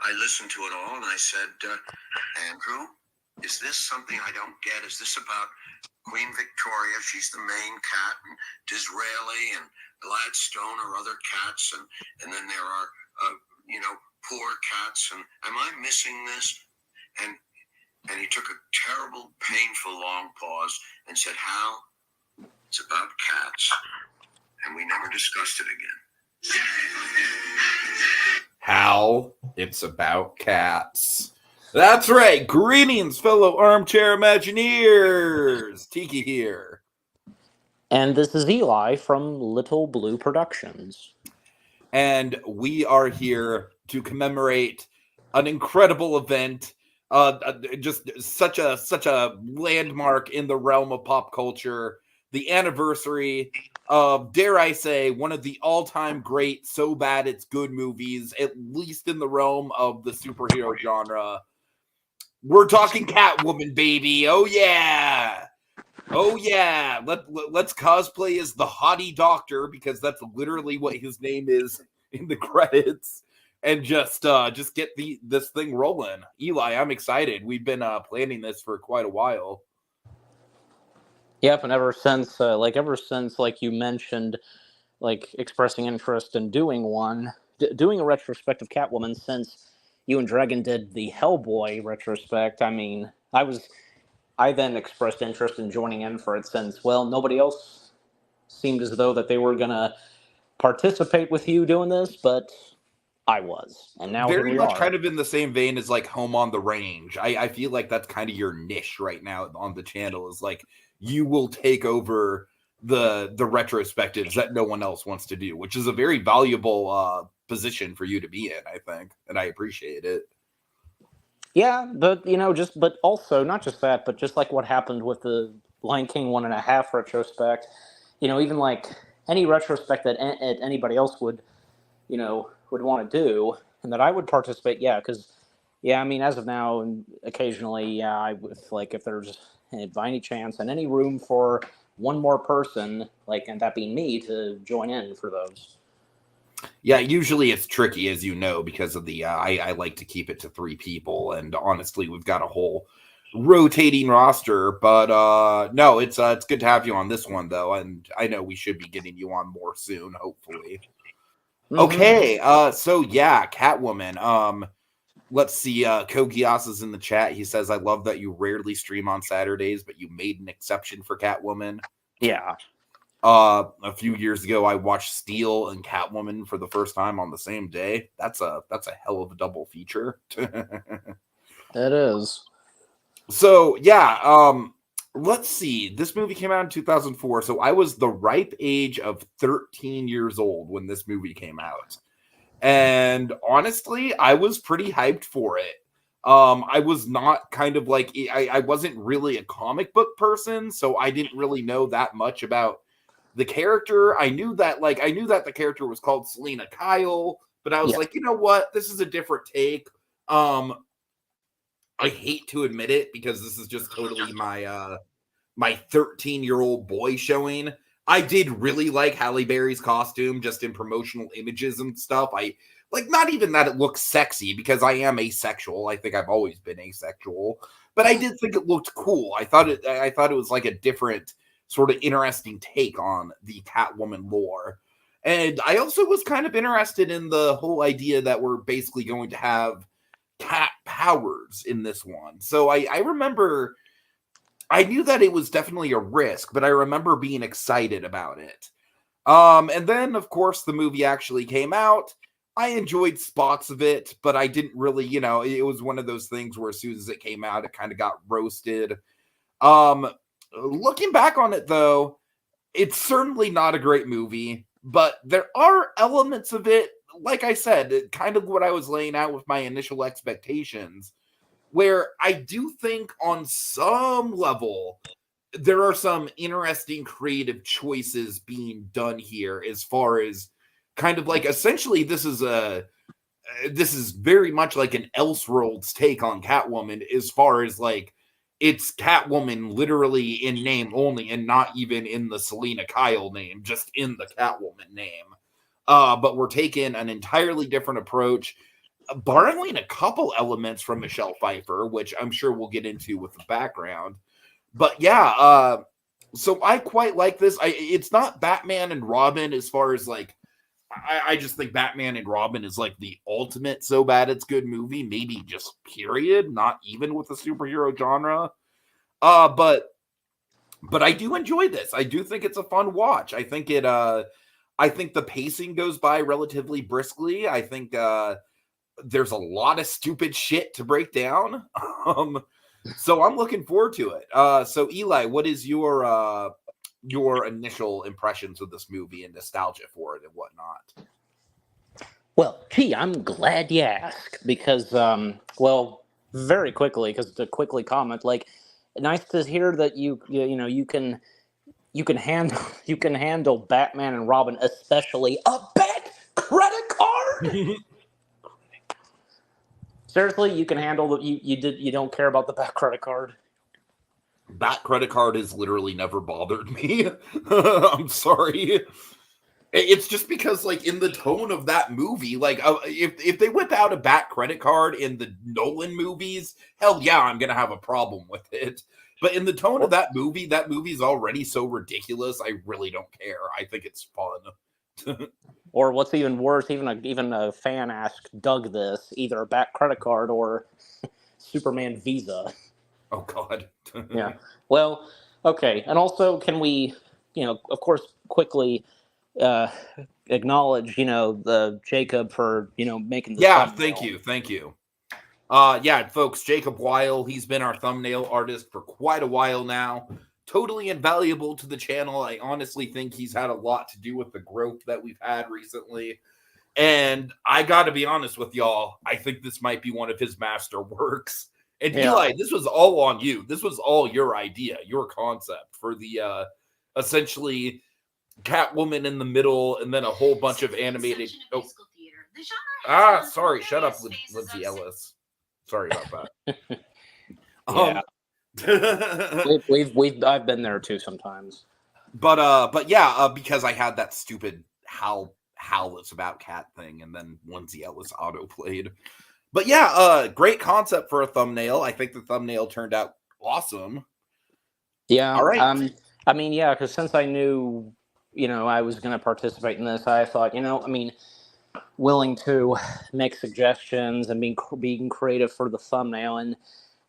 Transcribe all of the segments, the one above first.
I listened to it all and I said, Andrew, is this something I don't get? Is this about Queen Victoria? She's the main cat, and Disraeli and Gladstone are other cats, and then there are, poor cats, and am I missing this? And he took a terrible, painful, long pause and said, Hal, it's about cats. And we never discussed it again. Hal, it's about cats. That's right. Greetings, fellow armchair Imagineers. Tiki here. And this is Eli from Little Blue Productions. And we are here to commemorate an incredible event. Just such a landmark in the realm of pop culture. The anniversary of, dare I say, one of the all-time great So Bad It's Good movies, at least in the realm of the superhero genre. We're talking Catwoman, baby. Oh yeah. Let's cosplay as the Hottie Doctor, because that's literally what his name is in the credits, and just get this thing rolling. Eli, I'm excited. We've been planning this for quite a while. Yep, and ever since you mentioned, expressing interest in doing doing a retrospective Catwoman, since you and Dragon did the Hellboy retrospect. I mean, I then expressed interest in joining in for it, since, well, nobody else seemed as though that they were going to participate with you doing this, but I was. And now very here we much are. Kind of in the same vein as like Home on the Range. I feel like that's kind of your niche right now on the channel, is like you will take over the retrospectives that no one else wants to do, which is a very valuable position for you to be in, I think, and I appreciate it. Yeah, but but also not just that, but just like what happened with the Lion King 1.5 retrospect, even like any retrospect that anybody else would want to do, and that I would participate. Yeah, because I mean, as of now, and occasionally, if there's by any chance and any room for one more person, and that being me, to join in for those. Yeah, usually it's tricky, as you know, because of the I like to keep it to 3 people, and honestly, we've got a whole rotating roster. But no, it's good to have you on this one, though, and I know we should be getting you on more soon, hopefully. Mm-hmm. Okay, so yeah, Catwoman. Let's see. Kogiasa's in the chat. He says, "I love that you rarely stream on Saturdays, but you made an exception for Catwoman." Yeah. A few years ago, I watched Steel and Catwoman for the first time on the same day. That's a hell of a double feature. It is. So yeah, let's see. This movie came out in 2004, so I was the ripe age of 13 years old when this movie came out, and honestly, I was pretty hyped for it. I was not I wasn't really a comic book person, so I didn't really know that much about the character. I knew that the character was called Selena Kyle, but I was like, you know what? This is a different take. I hate to admit it, because this is just totally my 13-year-old boy showing. I did really like Halle Berry's costume, just in promotional images and stuff. I not even that it looks sexy, because I am asexual. I think I've always been asexual, but I did think it looked cool. I thought it was like a different sort of interesting take on the Catwoman lore. And I also was kind of interested in the whole idea that we're basically going to have cat powers in this one. So I remember, I knew that it was definitely a risk, but I remember being excited about it. And then, of course, the movie actually came out. I enjoyed spots of it, but I didn't really, it was one of those things where as soon as it came out, it kind of got roasted. Looking back on it, though, it's certainly not a great movie, but there are elements of it, like I said, kind of what I was laying out with my initial expectations, where I do think on some level there are some interesting creative choices being done here, as far as kind of essentially this is very much like an Elseworlds take on Catwoman, as far as it's Catwoman literally in name only, and not even in the Selena Kyle name, just in the Catwoman name. But we're taking an entirely different approach. borrowing a couple elements from Michelle Pfeiffer, which I'm sure we'll get into with the background. But yeah, so I quite like this. It's not Batman and Robin as far as like, I just think Batman and Robin is like the ultimate so bad it's good movie, maybe just period, not even with the superhero genre. But I do enjoy this. I do think it's a fun watch. I think the pacing goes by relatively briskly. I think there's a lot of stupid shit to break down. So I'm looking forward to it. So Eli, what is your initial impressions of this movie and nostalgia for it and whatnot? Well, gee, I'm glad you asked because, well, very quickly, because to quickly comment, like, nice to hear that you can handle you can handle Batman and Robin, especially a bad credit card. Seriously, you can handle the you don't care about the bad credit card. That credit card has literally never bothered me. I'm sorry. It's just because, like, in the tone of that movie, like, if they whip out a Bat credit card in the Nolan movies, hell yeah, I'm gonna have a problem with it. But in the tone of that movie's already so ridiculous. I really don't care. I think it's fun. Or what's even worse, even a fan asked Doug this: either a Bat credit card or Superman Visa. Oh God. Yeah. Well, okay, and also, can we, of course, quickly acknowledge, the Jacob for, making the Yeah, thumbnail. thank you. Yeah, folks, Jacob Weil, he's been our thumbnail artist for quite a while now. Totally invaluable to the channel. I honestly think he's had a lot to do with the growth that we've had recently. And I got to be honest with y'all, I think this might be one of his master works. And Yeah. Eli, this was all on you. This was all your idea, your concept for the essentially Catwoman in the middle, and then a whole bunch of animated. Oh, sorry. Shut up, Lindsay Ellis. Sorry about that. Yeah. I've been there too sometimes. But yeah, because I had that stupid Hal it's about cat thing, and then Lindsay Ellis auto played. But yeah, great concept for a thumbnail. I think the thumbnail turned out awesome. Yeah. All right. I mean, yeah, because since I knew, I was going to participate in this, I thought, willing to make suggestions and being creative for the thumbnail. And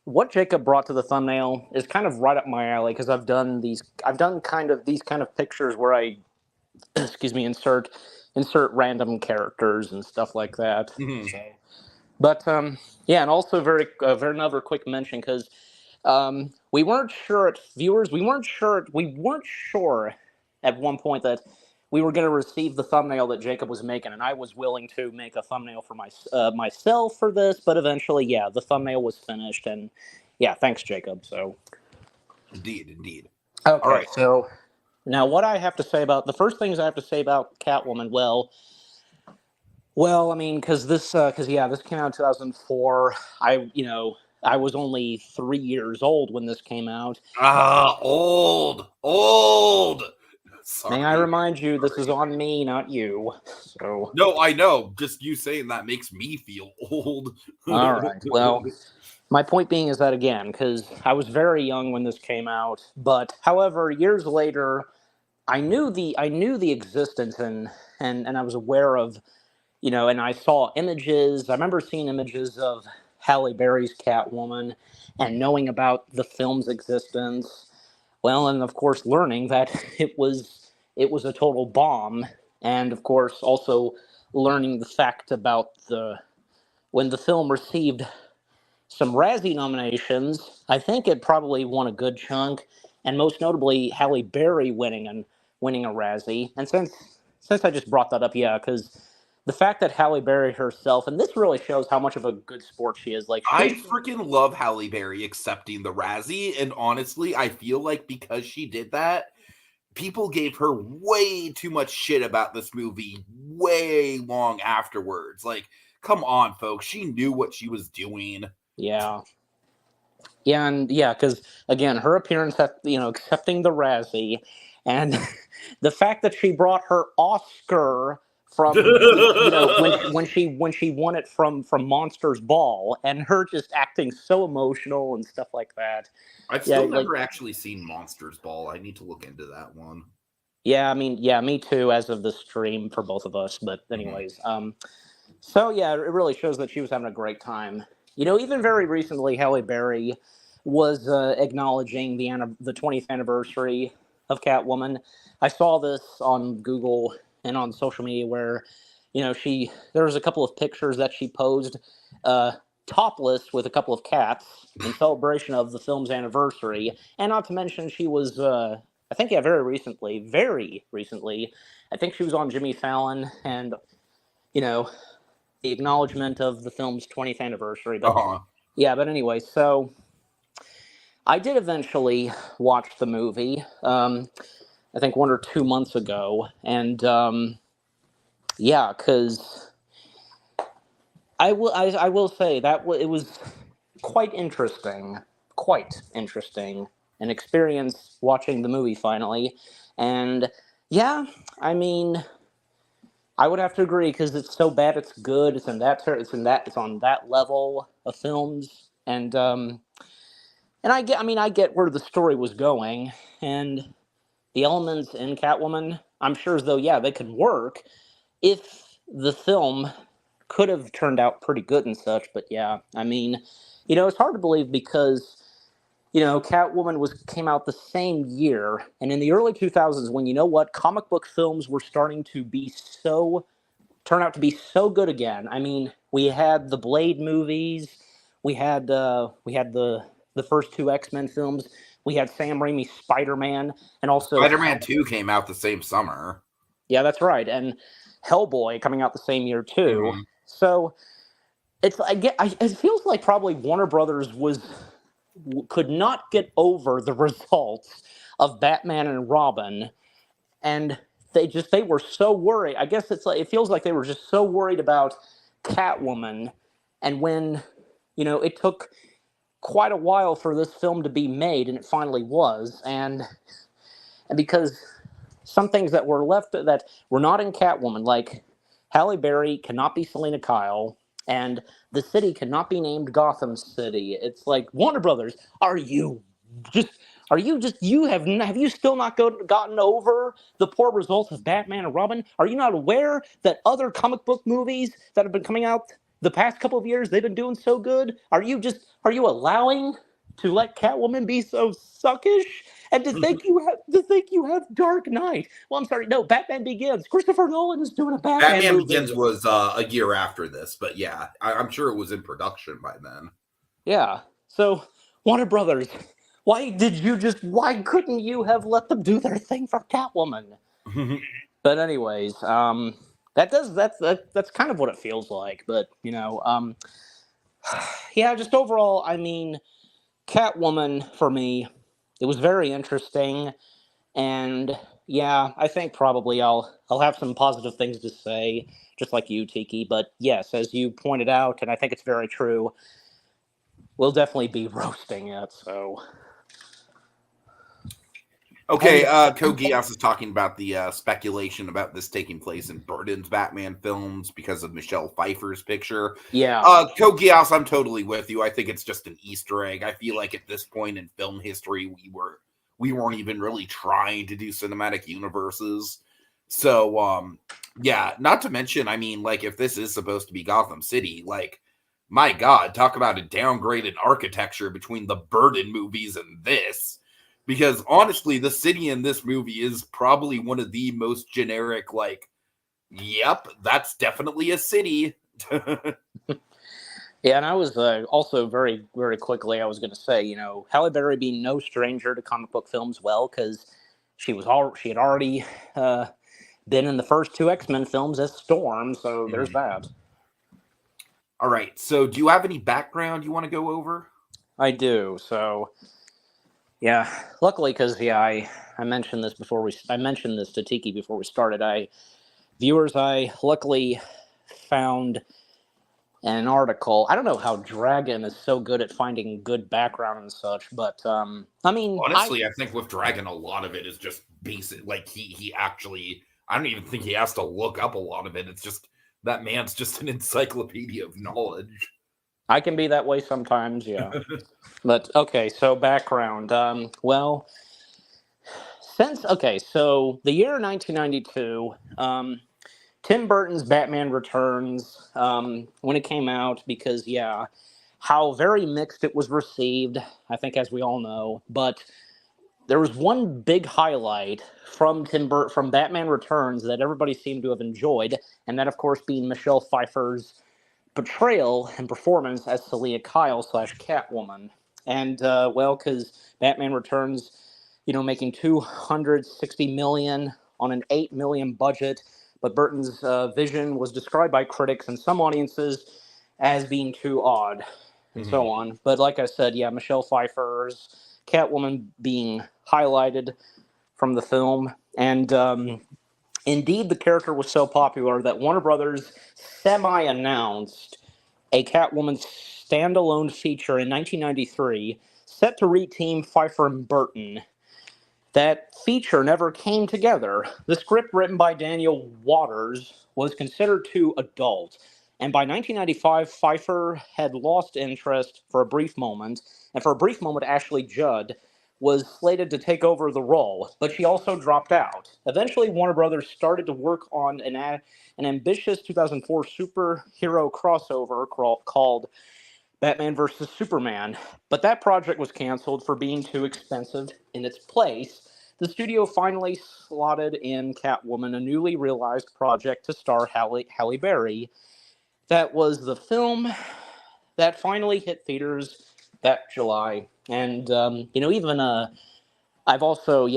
what Jacob brought to the thumbnail is kind of right up my alley, because I've done kind of these kind of pictures where I, excuse me, insert random characters and stuff like that. Mm-hmm. So, but yeah, and also very another quick mention, because we weren't sure at one point that we were going to receive the thumbnail that Jacob was making, and I was willing to make a thumbnail for myself for this, but eventually, yeah, the thumbnail was finished, and yeah, thanks, Jacob. So, Indeed. okay, all right. So now, what I have to say about the first things I have to say about Catwoman, well, I mean, because this came out in 2004. I was only 3 years old when this came out. Old. Sorry. May I remind you, this is on me, not you. So. No, I know. Just you saying that makes me feel old. All right. Well, my point being is that, again, because I was very young when this came out, but however, years later, I knew the existence and I was aware of, and I saw images. I remember seeing images of Halle Berry's Catwoman and knowing about the film's existence. Well, and of course, learning that it was a total bomb, and of course, also learning the fact about when the film received some Razzie nominations. I think it probably won a good chunk, and most notably, Halle Berry winning a Razzie. And since I just brought that up, yeah, because the fact that Halle Berry herself, and this really shows how much of a good sport she is. Like, I freaking love Halle Berry accepting the Razzie, and honestly, I feel like because she did that, people gave her way too much shit about this movie way long afterwards. Like, come on, folks, she knew what she was doing. Yeah, and yeah, because again, her appearance at accepting the Razzie, and the fact that she brought her Oscar from when she won it from Monsters Ball, and her just acting so emotional and stuff like that. I've still never actually seen Monsters Ball. I need to look into that one. Yeah, I mean, yeah, me too, as of the stream for both of us. But anyways, so yeah, it really shows that she was having a great time. Even very recently, Halle Berry was acknowledging the 20th anniversary of Catwoman. I saw this on Google and on social media where, there was a couple of pictures that she posed topless with a couple of cats in celebration of the film's anniversary, and not to mention she was. I think, yeah, very recently, I think she was on Jimmy Fallon, and, the acknowledgement of the film's 20th anniversary. But yeah, but anyway, so I did eventually watch the movie, I think 1 or 2 months ago, and yeah, because I will say that it was quite interesting, an experience watching the movie finally. And yeah, I mean, I would have to agree, because it's so bad it's good. It's on that level of films. And I get where the story was going, and the elements in Catwoman, I'm sure as though, yeah, they could work if the film could have turned out pretty good and such. But yeah, I mean, it's hard to believe, because Catwoman came out the same year, and in the early 2000s, when comic book films were starting to turn out to be so good again. I mean, we had the Blade movies, we had the first 2 X-Men films, we had Sam Raimi's Spider-Man, and also Spider-Man 2 came out the same summer. Yeah, that's right, and Hellboy coming out the same year too. Mm-hmm. So it feels like probably Warner Brothers could not get over the results of Batman and Robin, and they were so worried. I guess it feels like they were just so worried about Catwoman, and when it took quite a while for this film to be made, and it finally was, and because some things that were left that were not in Catwoman, like Halle Berry cannot be Selena Kyle, and the city cannot be named Gotham City. It's like, Warner Brothers, have you still not gotten over the poor results of Batman and Robin? Are you not aware that other comic book movies that have been coming out the past couple of years, they've been doing so good? Are you allowing to let Catwoman be so suckish? And to think you have Dark Knight. Well, I'm sorry, no, Batman Begins. Christopher Nolan is doing a Batman movie. Begins was a year after this, but yeah, I'm sure it was in production by then. Yeah. So, Warner Brothers, why couldn't you have let them do their thing for Catwoman? But anyways, that's kind of what it feels like. But yeah, just overall, I mean, Catwoman for me, it was very interesting, and yeah, I think probably I'll have some positive things to say, just like you, Tiki. But yes, as you pointed out, and I think it's very true, we'll definitely be roasting it. So okay, Kogias is talking about the speculation about this taking place in Burton's Batman films because of Michelle Pfeiffer's picture. Yeah, Kogias, I'm totally with you. I think it's just an Easter egg. I feel like at this point in film history, we weren't even really trying to do cinematic universes. So, yeah, not to mention, I mean, like, if this is supposed to be Gotham City, like, my God, talk about a downgraded architecture between the Burton movies and this. Because honestly, the city in this movie is probably one of the most generic, like, yep, that's definitely a city. Yeah, and I was also very, very quickly, I was going to say, Halle Berry being no stranger to comic book films, well, because she had already been in the first 2 X-Men films as Storm, so there's that. All right, so do you have any background you want to go over? I do, so yeah, luckily, because I mentioned this I mentioned this to Tiki before we started. I luckily found an article. I don't know how Dragon is so good at finding good background and such, but I mean, honestly, I think with Dragon, a lot of it is just basic. Like he actually, I don't even think he has to look up a lot of it. It's just that man's just an encyclopedia of knowledge. I can be that way sometimes, yeah. But okay, so background. So the year 1992, Tim Burton's Batman Returns, when it came out, because how very mixed it was received, I think, as we all know. But there was one big highlight from from Batman Returns that everybody seemed to have enjoyed, and that, of course, being Michelle Pfeiffer's portrayal and performance as Selina Kyle / Catwoman. And because Batman Returns, making $260 million on an $8 million budget, but Burton's vision was described by critics and some audiences as being too odd, and so on. But like I said, Michelle Pfeiffer's Catwoman being highlighted from the film, and indeed, the character was so popular that Warner Brothers semi-announced a Catwoman standalone feature in 1993 set to reteam Pfeiffer and Burton. That feature never came together. The script, written by Daniel Waters, was considered too adult, and by 1995, Pfeiffer had lost interest for a brief moment, and for a brief moment, Ashley Judd was slated to take over the role, but she also dropped out. Eventually, Warner Brothers started to work on an ambitious 2004 superhero crossover called Batman vs. Superman, but that project was canceled for being too expensive. In its place, the studio finally slotted in Catwoman, a newly realized project to star Halle Berry. That was the film that finally hit theaters that July. And, I've also,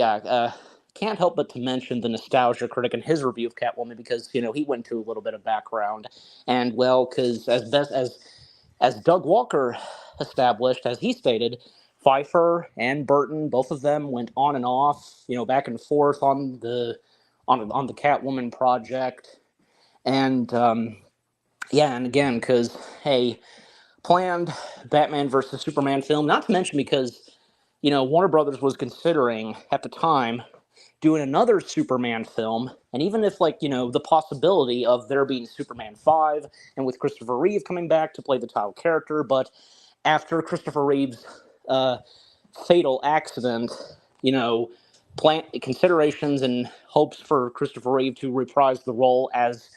can't help but to mention the Nostalgia Critic and his review of Catwoman, because, he went to a little bit of background. And, because as Doug Walker established, as he stated, Pfeiffer and Burton, both of them went on and off, back and forth on the Catwoman project. And, and again, because, hey, planned Batman versus Superman film, not to mention because, Warner Brothers was considering, at the time, doing another Superman film, and even if, the possibility of there being Superman 5, and with Christopher Reeve coming back to play the title character, but after Christopher Reeve's fatal accident, considerations and hopes for Christopher Reeve to reprise the role as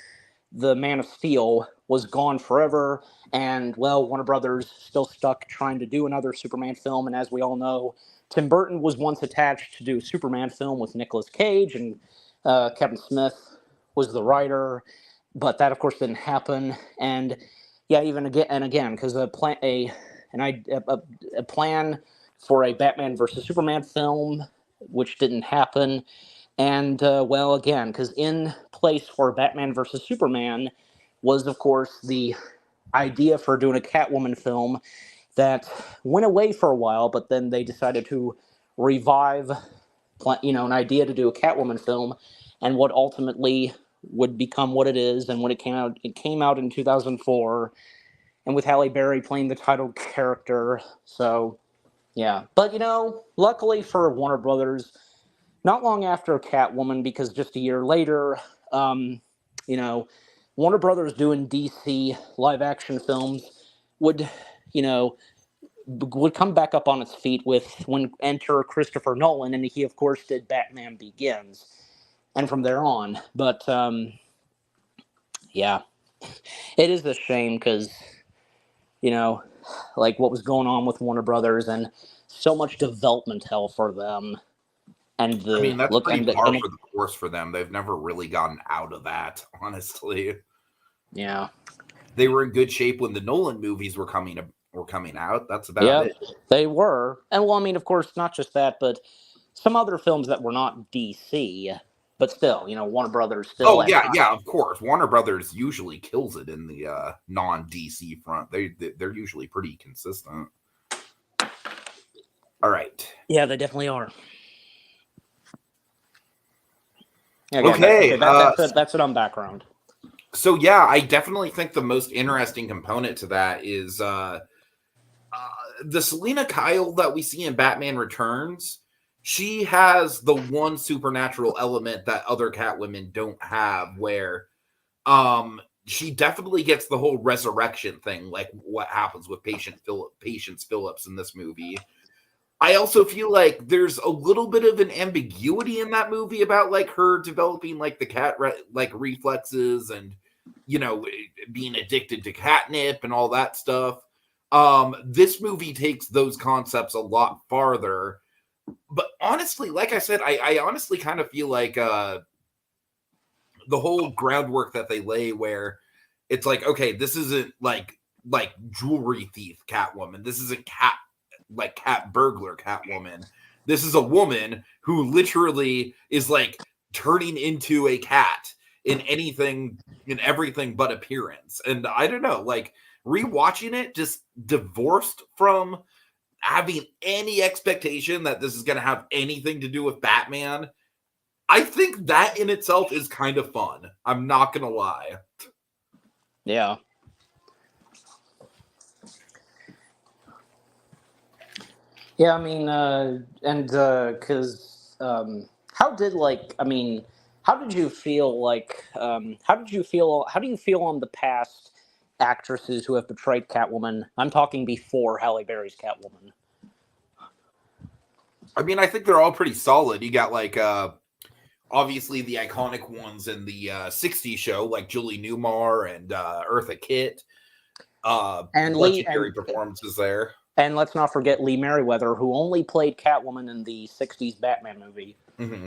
the Man of Steel was gone forever, and, Warner Brothers still stuck trying to do another Superman film, and as we all know, Tim Burton was once attached to do a Superman film with Nicolas Cage, and Kevin Smith was the writer, but that, of course, didn't happen, and, again, because a plan for a Batman versus Superman film, which didn't happen, and, again, because in place for Batman versus Superman was, of course, the idea for doing a Catwoman film that went away for a while, but then they decided to revive, an idea to do a Catwoman film, and what ultimately would become what it is. And when it came out in 2004, and with Halle Berry playing the title character. So, yeah. But, luckily for Warner Brothers, not long after Catwoman, because just a year later, Warner Brothers doing DC live-action films would come back up on its feet when enter Christopher Nolan, and he, of course, did Batman Begins, and from there on. But, it is a shame because, what was going on with Warner Brothers and so much development hell for them. And that's pretty par for the course for them. They've never really gotten out of that, honestly. Yeah. They were in good shape when the Nolan movies were coming out. That's about it. They were. And, of course, not just that, but some other films that were not DC, but still, Warner Brothers still. Oh, yeah, of course. Warner Brothers usually kills it in the non-DC front. They're usually pretty consistent. All right. Yeah, they definitely are. Okay. That's it on background. So, I definitely think the most interesting component to that is the Selina Kyle that we see in Batman Returns. she has the one supernatural element that other Catwomen don't have, where she definitely gets the whole resurrection thing, like what happens with Patience Phillips in this movie. I also feel like there's a little bit of an ambiguity in that movie about like her developing like the like reflexes and being addicted to catnip and all that stuff. This movie takes those concepts a lot farther. But honestly, like I said, I honestly kind of feel like the whole groundwork that they lay, where it's like, okay, this isn't like jewelry thief Catwoman. This isn't cat burglar Catwoman. This is a woman who literally is like turning into a cat in everything but appearance. And I don't know, like rewatching it, just divorced from having any expectation that this is going to have anything to do with Batman, I think that in itself is kind of fun. I'm not going to lie. Yeah. Yeah, I mean, because how did how did you feel how do you feel on the past actresses who have portrayed Catwoman? I'm talking before Halle Berry's Catwoman. I mean, I think they're all pretty solid. You got like obviously the iconic ones in the 60s show, like Julie Newmar and Eartha Kitt. And legendary performances there. And let's not forget Lee Merriweather, who only played Catwoman in the 60s Batman movie. Mm-hmm.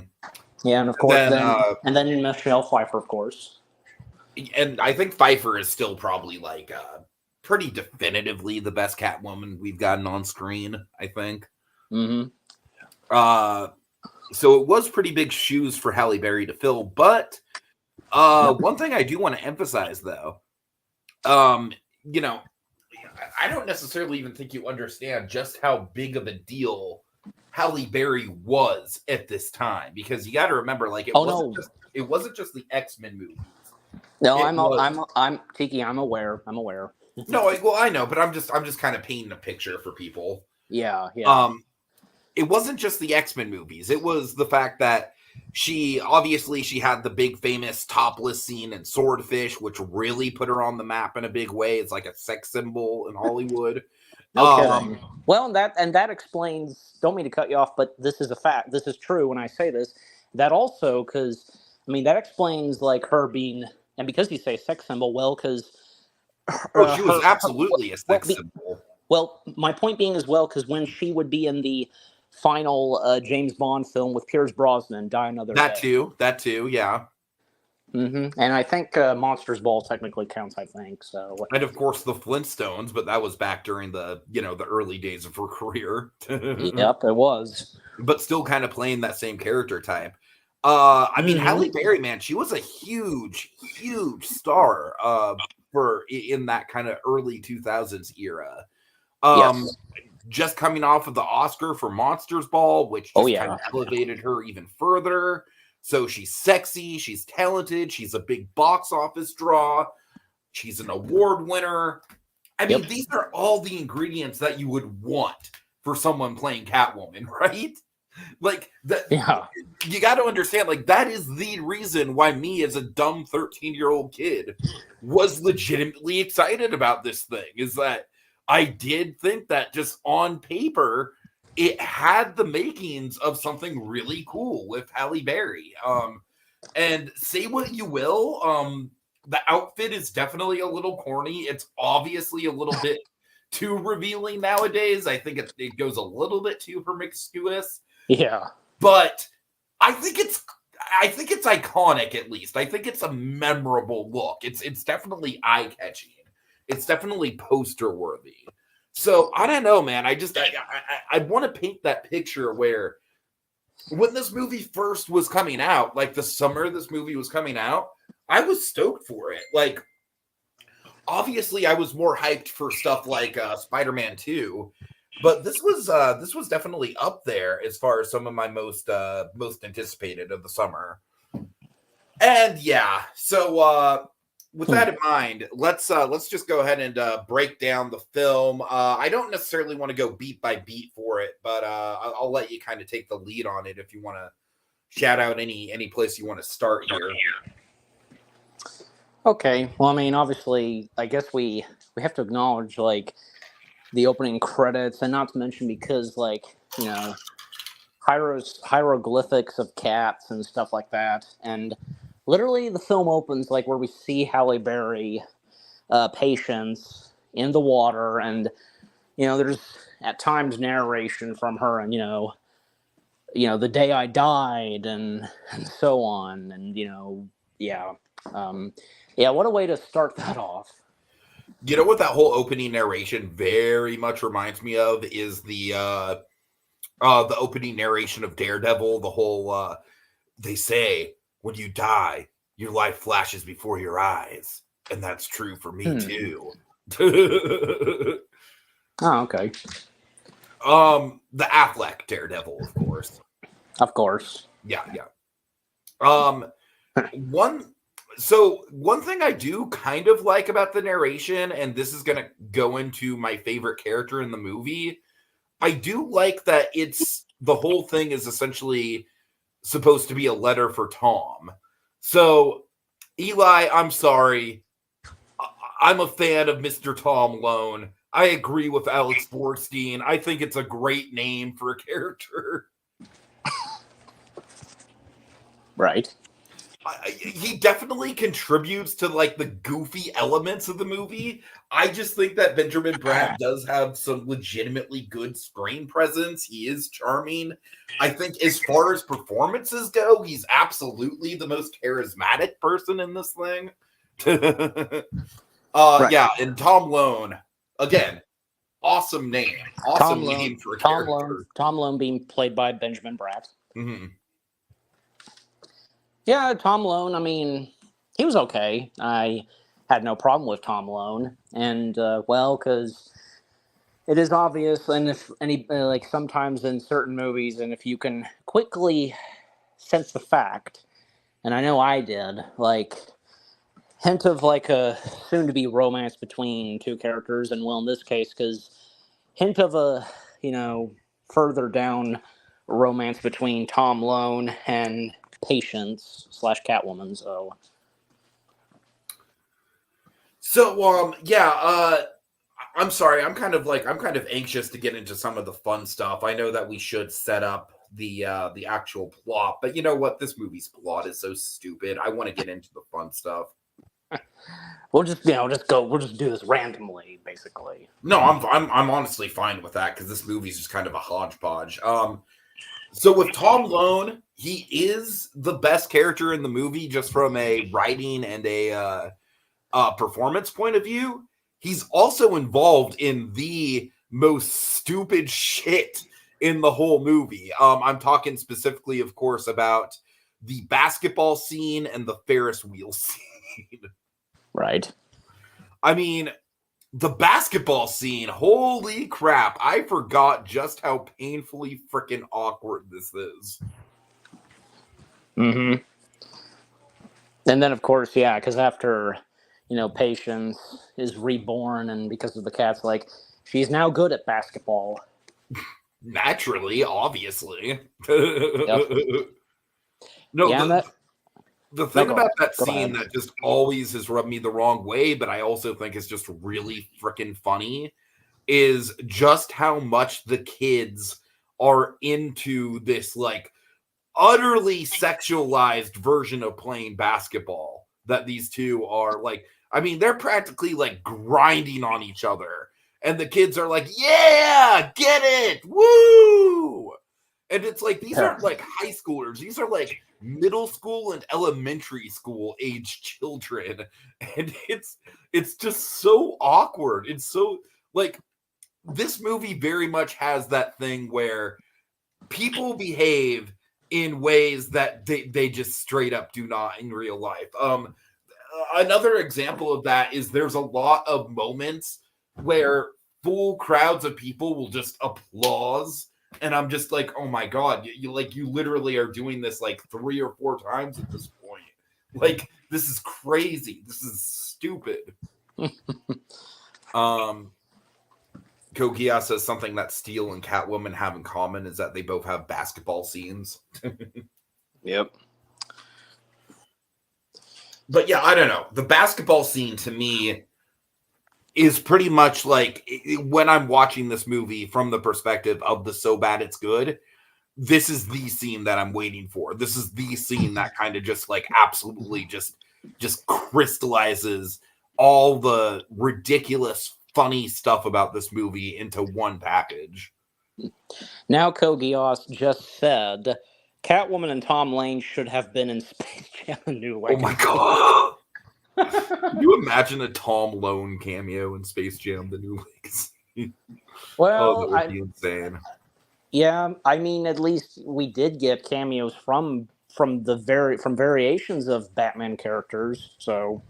Yeah, and of course, then in Michelle Pfeiffer, of course. And I think Pfeiffer is still probably like pretty definitively the best Catwoman we've gotten on screen, I think. Mm-hmm. So it was pretty big shoes for Halle Berry to fill. But one thing I do want to emphasize, though, I don't necessarily even think you understand just how big of a deal Halle Berry was at this time, because you got to remember, like, it wasn't just the X-Men movies. No, I'm Tiki. I'm aware. No, well, I know, but I'm just kind of painting a picture for people. Yeah. It wasn't just the X-Men movies. It was the fact that she had the big famous topless scene in Swordfish, which really put her on the map in a big way. It's like a sex symbol in Hollywood. No kidding. Well, that explains. Don't mean to cut you off, but this is a fact. This is true when I say this. That also, because that explains like her being, and because you say sex symbol, well, because she was absolutely a sex symbol. Well, my point being as well, because when she would be in the final James Bond film with Pierce Brosnan, Die Another Day. That too, yeah. Mm-hmm. And I think Monsters Ball technically counts, I think. So. And of course the Flintstones, but that was back during the the early days of her career. Yep, it was. But still kind of playing that same character type. I mean, Halle Berry, man, she was a huge star for in that kind of early 2000s era. Yes. Just coming off of the Oscar for Monsters Ball, which just kind of elevated her even further. So she's sexy, she's talented, she's a big box office draw, she's an award winner. I mean, these are all the ingredients that you would want for someone playing Catwoman, right? Like that. Yeah. You got to understand, like, that is the reason why me as a dumb 13-year-old kid was legitimately excited about this thing, is that I did think that just on paper, it had the makings of something really cool with Halle Berry. And say what you will, the outfit is definitely a little corny. It's obviously a little bit too revealing nowadays. I think it goes a little bit too promiscuous. Yeah. But I think it's iconic, at least. I think it's a memorable look. It's definitely eye-catching. It's definitely poster worthy. So I don't know, man. I want to paint that picture where when this movie first was coming out, like the summer this movie was coming out, I was stoked for it. Like, obviously, I was more hyped for stuff like Spider-Man 2, but this was definitely up there as far as some of my most anticipated of the summer. And yeah, so with that in mind, let's just go ahead and break down the film. I don't necessarily want to go beat by beat for it, but I'll let you kind of take the lead on it if you want to shout out any place you want to start here. Okay. Well, I mean, obviously, I guess we have to acknowledge like the opening credits, and not to mention because like hieroglyphics of cats and stuff like that, and literally the film opens like where we see Halle Berry, Patience in the water, and there's at times narration from her, and the day I died, and so on, and yeah. Yeah, what a way to start that off. You know what that whole opening narration very much reminds me of is the opening narration of Daredevil. The whole they say when you die, your life flashes before your eyes, and that's true for me too. Oh, okay. The Affleck Daredevil, of course. Of course. Yeah. One thing I do kind of like about the narration, and this is going to go into my favorite character in the movie, I do like that the whole thing is essentially supposed to be a letter for Tom. So, Eli, I'm sorry. I'm a fan of Mr. Tom Lone. I agree with Alex Borstein. I think it's a great name for a character. Right. He definitely contributes to like the goofy elements of the movie. I just think that Benjamin Bratt does have some legitimately good screen presence. He is charming. I think as far as performances go, he's absolutely the most charismatic person in this thing. Right. Yeah, and Tom Lone, again, awesome name. Awesome name for a character. Tom Lone being played by Benjamin Bratt. Mm-hmm. Yeah, Tom Lone, I mean, he was okay. I had no problem with Tom Lone. And, because it is obvious, and if any, like sometimes in certain movies, and if you can quickly sense the fact, and I know I did, like, hint of like a soon-to-be romance between two characters, and well, in this case, because hint of a, further down romance between Tom Lone and Patience / Catwoman. I'm sorry. I'm kind of anxious to get into some of the fun stuff. I know that we should set up the actual plot, but you know what? This movie's plot is so stupid. I want to get into the fun stuff. We'll just go. We'll just do this randomly, basically. No, I'm honestly fine with that because this movie's just kind of a hodgepodge. So with Tom Lone, he is the best character in the movie just from a writing and a performance point of view. He's also involved in the most stupid shit in the whole movie. I'm talking specifically, of course, about the basketball scene and the Ferris wheel scene. Right. I mean, the basketball scene, holy crap. I forgot just how painfully freaking awkward this is. Mm-hmm. And then, of course, yeah, because after, Patience is reborn, and because of the cats, like, she's now good at basketball. Naturally, obviously. Yep. No, yeah, the thing about that Go scene ahead. that just always has rubbed me the wrong way, but I also think is just really freaking funny, is just how much the kids are into this, like, utterly sexualized version of playing basketball that these two are, like, I mean, they're practically, like, grinding on each other. And the kids are like, yeah, get it, woo! And it's like, these aren't, like, high schoolers. These are, like, middle school and elementary school age children. And it's just so awkward. It's so, like, this movie very much has that thing where people behave in ways that they just straight up do not in real life. Another example of that is there's a lot of moments where full crowds of people will just applause, and I'm just like, oh my god, you literally are doing this like 3 or 4 times at this point. Like, This is crazy. This is stupid. Kogia says something that Steel and Catwoman have in common is that they both have basketball scenes. Yep. But yeah, I don't know. The basketball scene to me is pretty much like when I'm watching this movie from the perspective of the so bad it's good, this is the scene that I'm waiting for. This is the scene that kind of just like absolutely just crystallizes all the ridiculous funny stuff about this movie into one package. Now Kogios just said Catwoman and Tom Lane should have been in Space Jam: A New Legacy. Oh my god. Can you imagine a Tom Lone cameo in Space Jam: The New Legacy? Well, that would be insane. Yeah, I mean, at least we did get cameos from variations of Batman characters. So,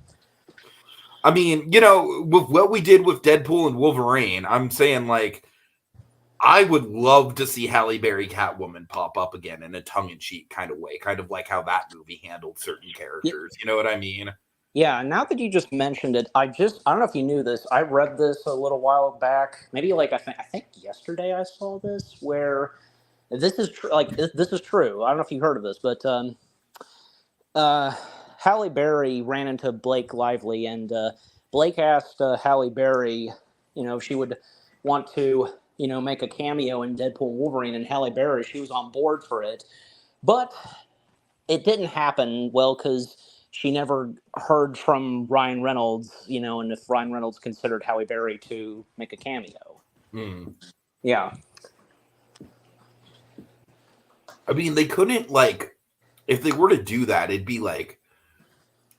I mean, you know, with what we did with Deadpool and Wolverine, I'm saying like I would love to see Halle Berry Catwoman pop up again in a tongue-in-cheek kind of way, kind of like how that movie handled certain characters. You know what I mean? yeah, now that you just mentioned it, I don't know if you knew this. I read this a little while back, maybe like I think yesterday I saw this where this is this is true. I don't know if you heard of this, but Halle Berry ran into Blake Lively, and Blake asked Halle Berry, if she would want to, make a cameo in Deadpool and Wolverine, and Halle Berry, she was on board for it, but it didn't happen, well, because she never heard from Ryan Reynolds, and if Ryan Reynolds considered Halle Berry to make a cameo. Yeah. I mean, they couldn't, like, if they were to do that, it'd be like,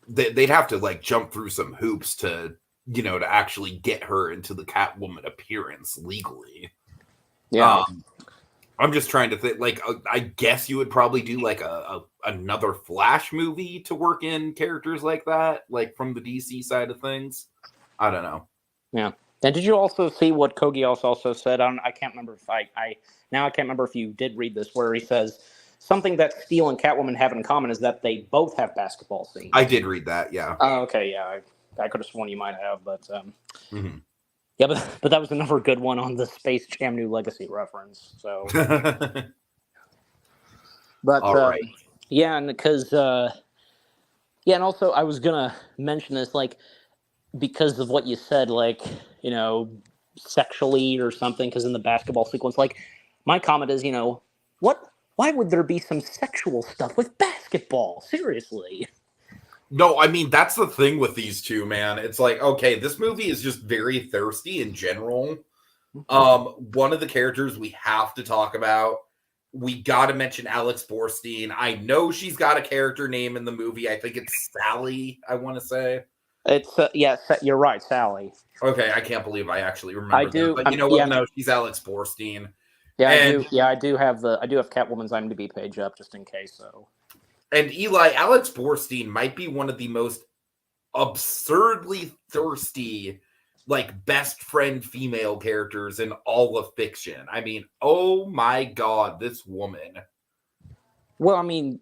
they'd have to, like, jump through some hoops to, to actually get her into the Catwoman appearance legally. Yeah. I'm just trying to think, like, I guess you would probably do, like, another Flash movie to work in characters like that, like, from the DC side of things. I don't know. Yeah. And did you also see what Kogios also said? I can't remember if I can't remember if you did read this, where he says something that Steel and Catwoman have in common is that they both have basketball scenes. I did read that, yeah. Oh, okay, yeah. I could have sworn you might have, but yeah, but that was another good one on the Space Jam: New Legacy reference. So, but all right. yeah, and because and also I was gonna mention this, like, because of what you said, like, sexually or something, because in the basketball sequence, like, my comment is, why would there be some sexual stuff with basketball? Seriously. No, I mean, that's the thing with these two, man. It's like, okay, this movie is just very thirsty in general. One of the characters we have to talk about, we got to mention Alex Borstein. I know she's got a character name in the movie. I think it's Sally, I want to say. It's you're right, Sally. Okay, I can't believe I actually remember I do, that. But you know what? No, she's Alex Borstein. Yeah, I do have Catwoman's IMDb page up just in case. So, and Eli, Alex Borstein might be one of the most absurdly thirsty, like, best friend female characters in all of fiction. I mean, oh my god, this woman. Well, I mean,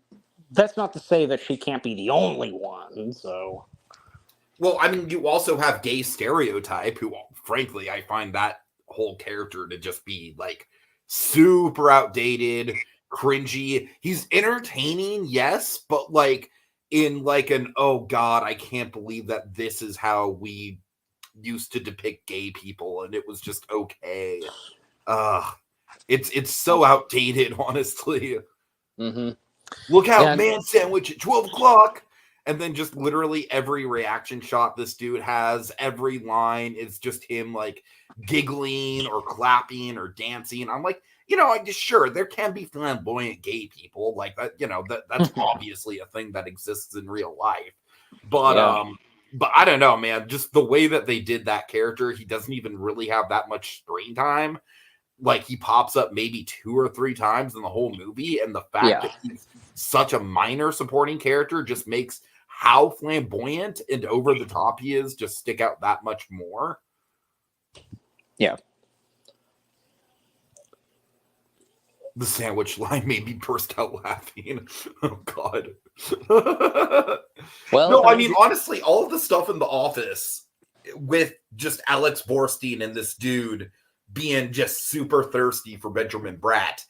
that's not to say that she can't be the only one. So. Well, I mean, you also have Gay Stereotype, who, frankly, I find that whole character to just be, like, super outdated, cringy. He's entertaining, yes, but, like, in, like, an, oh, God, I can't believe that this is how we used to depict gay people, and it was just okay. It's so outdated, honestly. Mm-hmm. Look out, man sandwich at 12 o'clock! And then just literally every reaction shot this dude has, every line is just him, like, giggling or clapping or dancing. I'm like, I just, sure, there can be flamboyant gay people like that. That's obviously a thing that exists in real life. But I don't know, man. Just the way that they did that character, he doesn't even really have that much screen time. Like, he pops up maybe 2 or 3 times in the whole movie, and the fact that he's such a minor supporting character just makes how flamboyant and over the top he is just stick out that much more. Yeah. The sandwich line made me burst out laughing. Oh God. Well, No, I mean honestly, all of the stuff in The Office with just Alex Borstein and this dude being just super thirsty for Benjamin Bratt,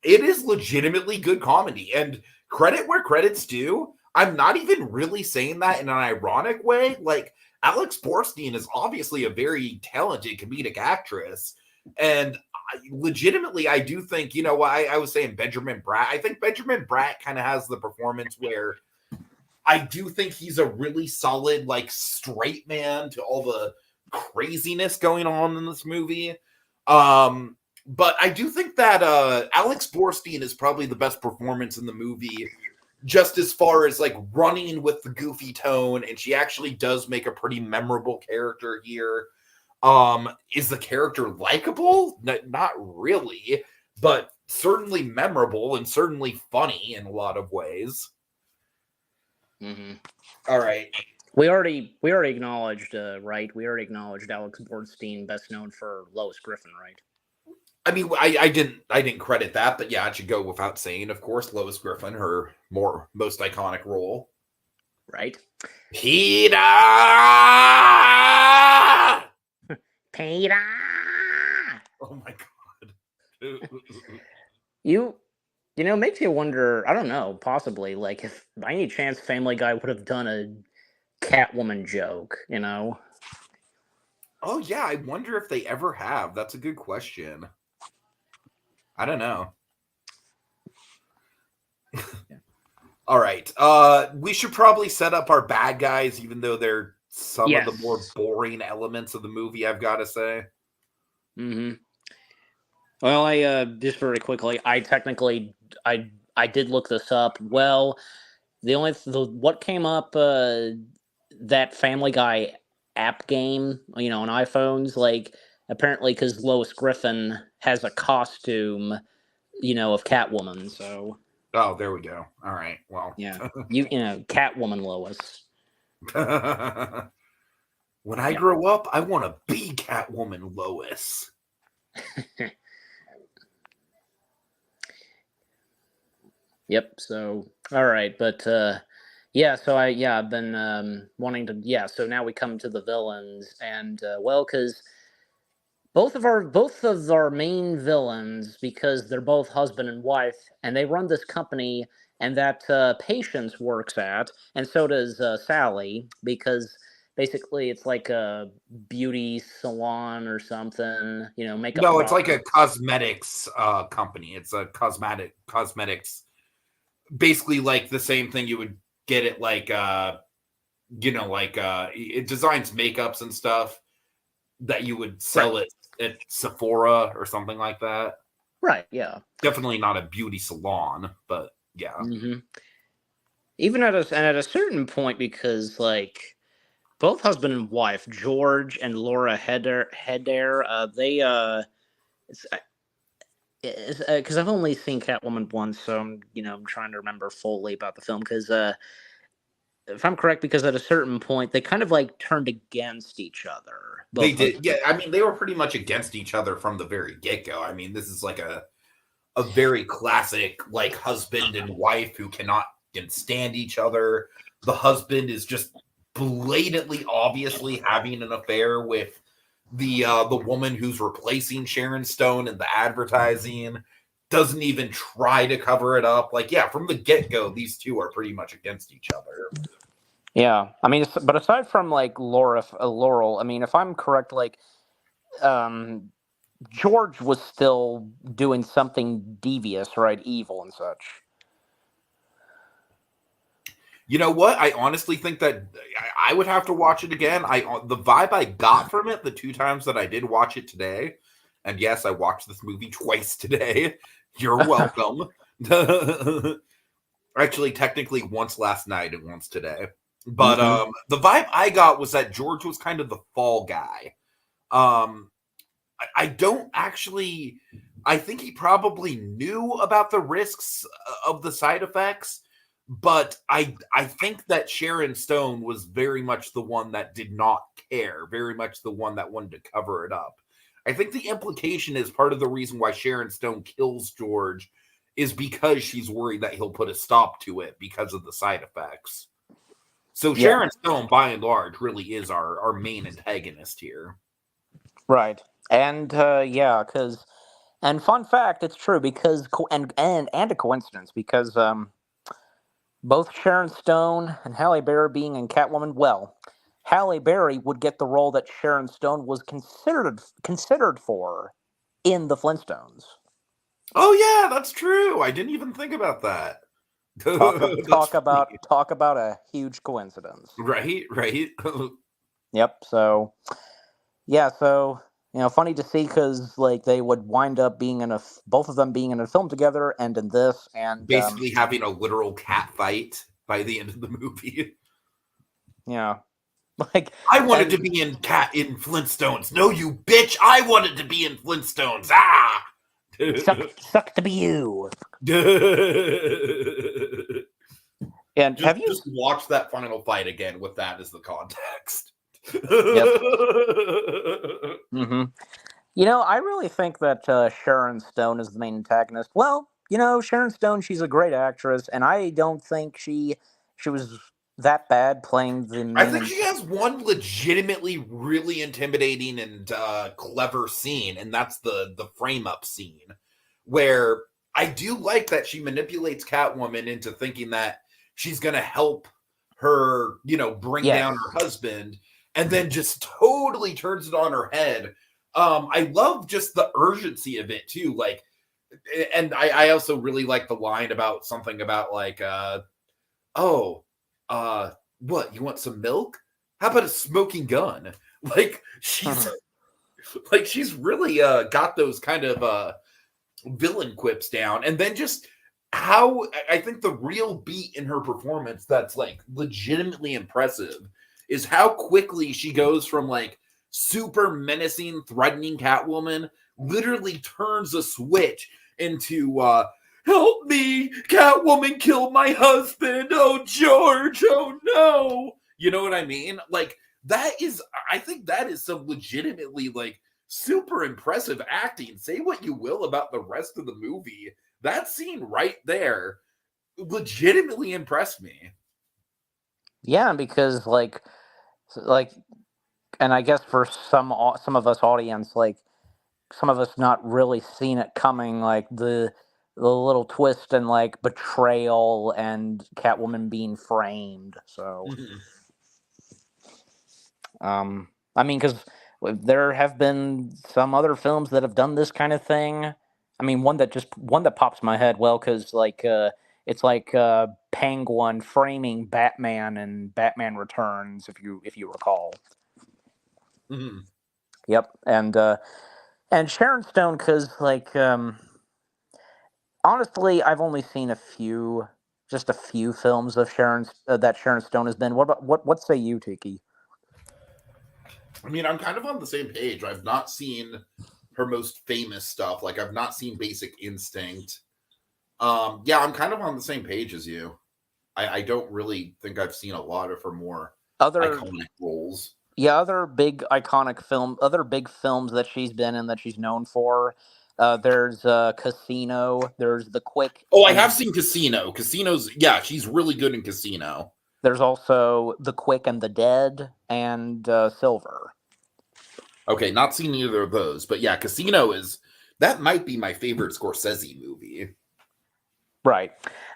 it is legitimately good comedy. And credit where credit's due. I'm not even really saying that in an ironic way. Like, Alex Borstein is obviously a very talented comedic actress. And legitimately, I do think, I was saying Benjamin Bratt. I think Benjamin Bratt kind of has the performance where I do think he's a really solid, like, straight man to all the craziness going on in this movie. But I do think that Alex Borstein is probably the best performance in the movie, just as far as like running with the goofy tone, and she actually does make a pretty memorable character here. Is the character likable? Not really, but certainly memorable and certainly funny in a lot of ways. Mm-hmm. All right. We already acknowledged, right? We already acknowledged Alex Borstein, best known for Lois Griffin, right? I mean, I didn't credit that, but yeah, it should go without saying. Of course, Lois Griffin, her most iconic role, right? Peter. Peter. Oh my God. Makes you wonder. I don't know. Possibly, like, if by any chance Family Guy would have done a Catwoman joke, Oh yeah, I wonder if they ever have. That's a good question. I don't know. Yeah. All right. We should probably set up our bad guys, even though they're some of the more boring elements of the movie, I've got to say. Mm-hmm. Well, I just very quickly, I did look this up. Well, what came up that Family Guy app game, on iPhones, like apparently because Lois Griffin has a costume, of Catwoman. So. Oh, there we go. All right. Well. Yeah. Catwoman Lois. When I grow up, I want to be Catwoman Lois. Yep. So, all right, but so I've been wanting to. So now we come to the villains, and because both of our main villains, because they're both husband and wife, and they run this company, and that Patience works at, and so does Sally, because basically it's like a beauty salon or something, makeup. No, it's like a cosmetics company. It's a cosmetics, basically like the same thing you would get at like it designs makeups and stuff that you would sell it at Sephora or something like that. Right, yeah. Definitely not a beauty salon, but yeah. Mm-hmm. Even at a certain point, because like both husband and wife, George and Laura Heder, they because I've only seen Catwoman once, so I'm trying to remember fully about the film, because if I'm correct, because at a certain point they kind of like turned against each other. They did, yeah. I mean, they were pretty much against each other from the very get-go. I mean, this is like a very classic like husband and wife who cannot stand each other. The husband is just blatantly, obviously having an affair with the woman who's replacing Sharon Stone in the advertising. Doesn't even try to cover it up. Like, yeah, from the get-go, these two are pretty much against each other. Yeah, I mean, but aside from like Laurel, I mean, if I'm correct, like, George was still doing something devious, right? Evil and such. You know what? I honestly think that I would have to watch it again. The vibe I got from it the two times that I did watch it today, and yes, I watched this movie twice today. You're welcome. Actually, technically once last night and once today. But the vibe I got was that George was kind of the fall guy. I don't actually. I think he probably knew about the risks of the side effects, But I think that Sharon Stone was very much the one that did not care, very much the one that wanted to cover it up. I think the implication is part of the reason why Sharon Stone kills George is because she's worried that he'll put a stop to it because of the side effects. So Yeah. Sharon Stone, by and large, really is our main antagonist here. Right. And and fun fact, it's true because and a coincidence because both Sharon Stone and Halle Berry being in Catwoman, well, Halle Berry would get the role that Sharon Stone was considered for in the Flintstones. Oh yeah, that's true. I didn't even think about that. Talk about a huge coincidence. Right. Yep. So yeah. So funny to see because like they would wind up being both of them being in a film together, and in this, and basically having a literal cat fight by the end of the movie. Yeah. Like I wanted to be in Flintstones. No, you bitch! I wanted to be in Flintstones. Ah, suck to be you. And have you just watch that final fight again with that as the context? Yep. Mm-hmm. I really think that Sharon Stone is the main antagonist. Well, Sharon Stone, she's a great actress, and I don't think she was that bad playing the main. I think she has one legitimately really intimidating and clever scene, and that's the frame up scene, where I do like that she manipulates Catwoman into thinking that she's going to help her, bring down her husband, and then just totally turns it on her head. I love just the urgency of it too. Like, and I also really like the line about something about like, what, you want some milk? How about a smoking gun? Like she's really got those kind of villain quips down. And then just how I think the real beat in her performance that's like legitimately impressive is how quickly she goes from like super menacing, threatening Catwoman, literally turns a switch into help me, Catwoman killed my husband. Oh, George, oh no. You know what I mean? Like I think that is some legitimately like super impressive acting. Say what you will about the rest of the movie. That scene right there legitimately impressed me. Yeah, because like and I guess for some of us audience, like some of us not really seen it coming, like the little twist and like betrayal and Catwoman being framed. So, I mean, because there have been some other films that have done this kind of thing. I mean, one that pops in my head. Well, because like it's like Penguin framing Batman and Batman Returns, if you recall. Mm-hmm. Yep, and Sharon Stone, because like honestly, I've only seen just a few films of that Sharon Stone has been. What say you, Tiki? I mean, I'm kind of on the same page. I've not seen her most famous stuff. Like, I've not seen Basic Instinct. Yeah, I'm kind of on the same page as you. I don't really think I've seen a lot of her more iconic roles. Yeah, other big big films that she's been in that she's known for. There's Casino. There's The Quick. Oh, I have seen Casino. Casino's, yeah, she's really good in Casino. There's also The Quick and the Dead and Silver. Okay, not seen either of those, but yeah, Casino that might be my favorite Scorsese movie. Right.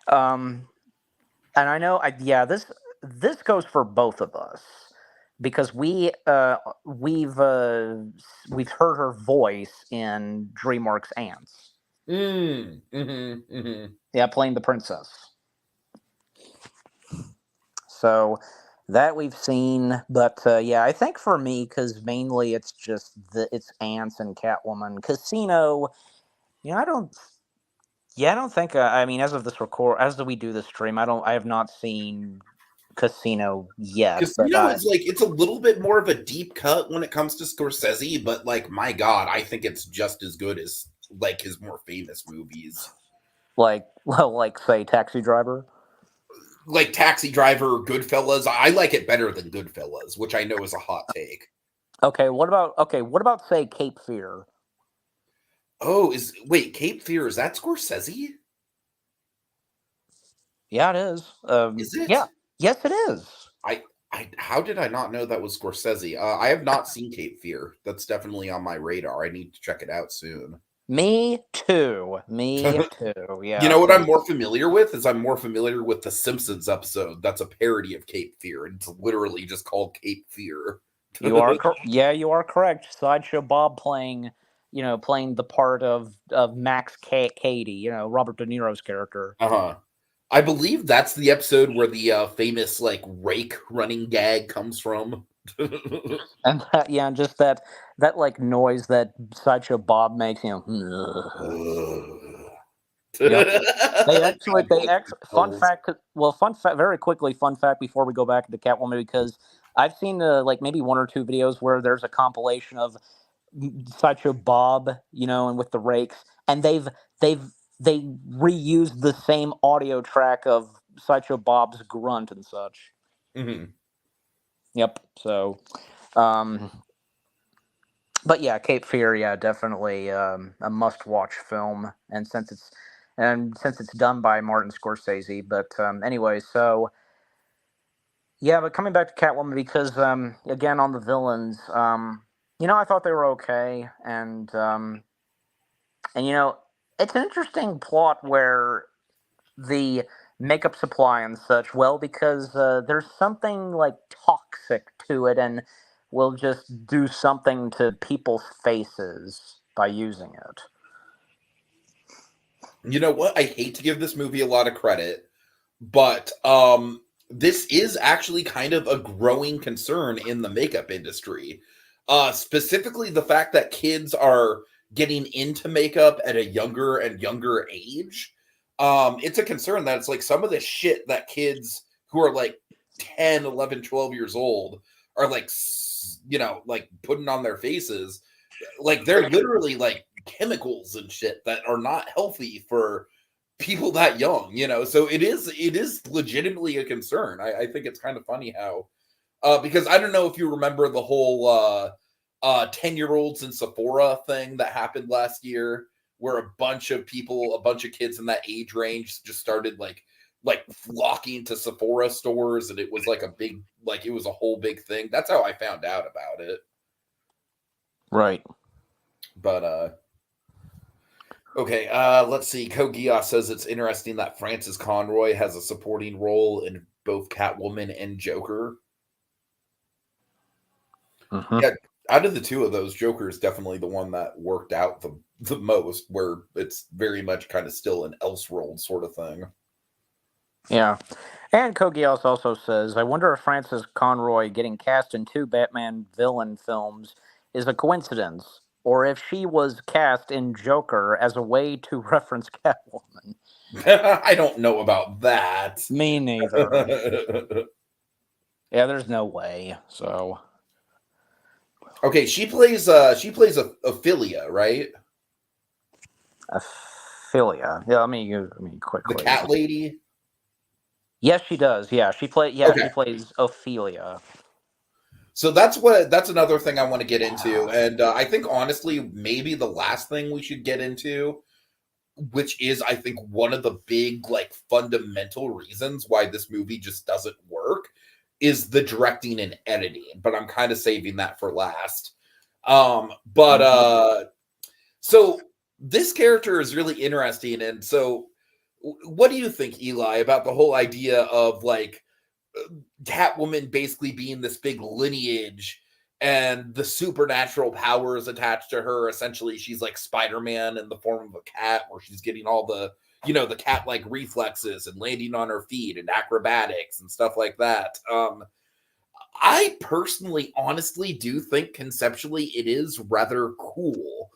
And I know, this goes for both of us because we've heard her voice in DreamWorks Ants. Yeah, playing the princess. So that we've seen, but yeah, I think for me, because mainly it's just it's Ants and Catwoman. Casino, I don't think. I mean, as we do this stream, I have not seen Casino yet. Casino is like, it's a little bit more of a deep cut when it comes to Scorsese, but like, my God, I think it's just as good as like his more famous movies. Like say Taxi Driver. like Taxi Driver or Goodfellas. I like it better than Goodfellas, which I know is a hot take. Okay, what about say Cape Fear? Oh, Cape Fear, is that Scorsese? Yeah, it is. Is it? Yeah, yes, it is. I how did I not know that was Scorsese? I have not seen Cape Fear. That's definitely on my radar. I need to check it out soon. Me too. Me too. You Yeah. know what I'm more familiar with is I'm more familiar with the Simpsons episode. That's a parody of Cape Fear. And it's literally just called Cape Fear. You are correct. Sideshow Bob playing the part of Max Cady, Robert De Niro's character. Uh-huh. I believe that's the episode where the famous like rake running gag comes from. And and just that like noise that Sideshow Bob makes, Yep. Fun fact. Well, fun fact. Very quickly, fun fact before we go back to Catwoman, because I've seen like maybe one or two videos where there's a compilation of Sideshow Bob, and with the rakes, and they've they reused the same audio track of Sideshow Bob's grunt and such. Mm-hmm. Yep. So, um, but yeah, Cape Fear, yeah, definitely a must-watch film, and since it's done by Martin Scorsese. But anyway, so yeah, but coming back to Catwoman, because again on the villains, I thought they were okay, and it's an interesting plot where the makeup supply and such, well, because there's something like toxic to it, and will just do something to people's faces by using it. You know what? I hate to give this movie a lot of credit, but this is actually kind of a growing concern in the makeup industry. Specifically the fact that kids are getting into makeup at a younger and younger age. It's a concern that it's like some of the shit that kids who are like 10, 11, 12 years old are like, like putting on their faces. Like they're literally like chemicals and shit that are not healthy for people that young, so it is legitimately a concern. I think it's kind of funny how because I don't know if you remember the whole 10-year-olds in Sephora thing that happened last year, where a bunch of kids in that age range just started like flocking to Sephora stores, and it was like it was a whole big thing. That's how I found out about it. Right. But okay, let's see. Kogias says it's interesting that Frances Conroy has a supporting role in both Catwoman and Joker. Mm-hmm. Yeah, out of the two of those, Joker is definitely the one that worked out the most, where it's very much kind of still an Elseworld sort of thing. Yeah. And Kogios also says, I wonder if Frances Conroy getting cast in 2 Batman villain films is a coincidence, or if she was cast in Joker as a way to reference Catwoman. I don't know about that. Me neither. Yeah, there's no way. So okay, she plays Ophelia, right? Ophelia. Yeah, let me quickly. The cat lady. Yes, she does. Yeah, she plays Ophelia. So that's another thing I want to get into, and I think honestly, maybe the last thing we should get into, which is I think one of the big like fundamental reasons why this movie just doesn't work, is the directing and editing. But I'm kind of saving that for last. So this character is really interesting, and so what do you think, Eli, about the whole idea of like Catwoman basically being this big lineage and the supernatural powers attached to her? Essentially, she's like Spider-Man in the form of a cat, where she's getting all the, the cat-like reflexes and landing on her feet and acrobatics and stuff like that. I personally, honestly, do think conceptually it is rather cool,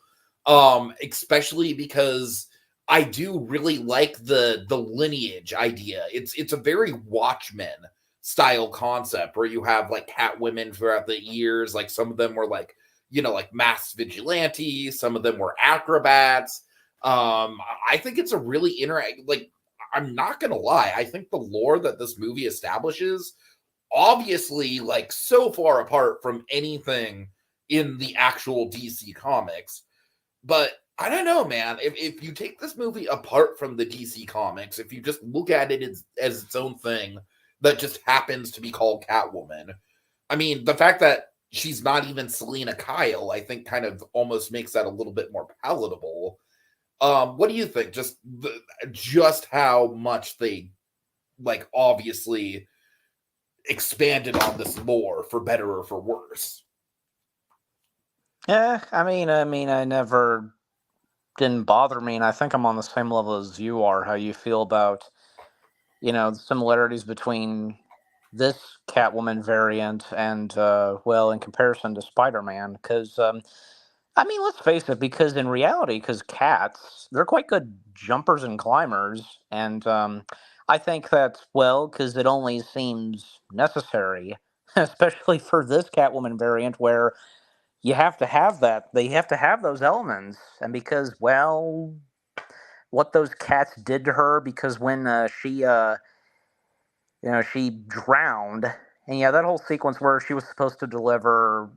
especially because I do really like the lineage idea. It's a very Watchmen style concept, where you have like cat women throughout the years. Like some of them were like, like masked vigilantes. Some of them were acrobats. I think it's a really I'm not gonna lie. I think the lore that this movie establishes, obviously, like, so far apart from anything in the actual DC comics. But I don't know, man. If you take this movie apart from the DC comics, if you just look at it as its own thing that just happens to be called Catwoman, I mean, the fact that she's not even Selena Kyle, I think, kind of almost makes that a little bit more palatable. What do you think? Just how much they, like, obviously expanded on this lore for better or for worse. Yeah, I mean, I never didn't bother me, and I think I'm on the same level as you are. How you feel about, the similarities between this Catwoman variant and, well, in comparison to Spider-Man, because I mean, let's face it, because in reality, because cats, they're quite good jumpers and climbers. And I think that's, well, because it only seems necessary, especially for this Catwoman variant where you have to have that. They have to have those elements. And because, well, what those cats did to her, because when she drowned, and yeah, that whole sequence where she was supposed to deliver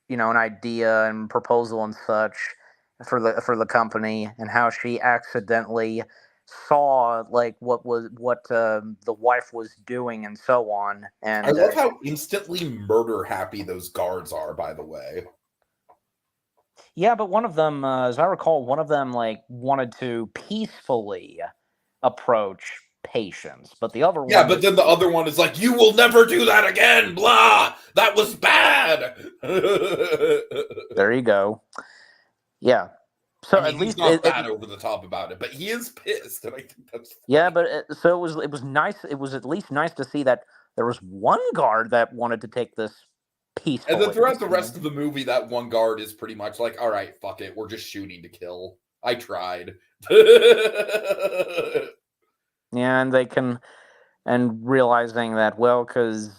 an idea and proposal and such for the company, and how she accidentally saw like what the wife was doing and so on. I And love how instantly murder happy those guards are, by the way. yeah, but one of them, as I recall, one of them like wanted to peacefully approach patients, but the other Yeah, one but just, then the other one is like, you will never do that again, blah! That was bad! there you go. Yeah. So I mean, at he's least not that over the top about it, but he is pissed, and I think that's yeah, funny. but so it was nice. It was at least nice to see that there was one guard that wanted to take this And then peacefully. throughout the rest of the movie, that one guard is pretty much like, all right, fuck it, we're just shooting to kill. I tried. Yeah, and they can, and realizing that, well, because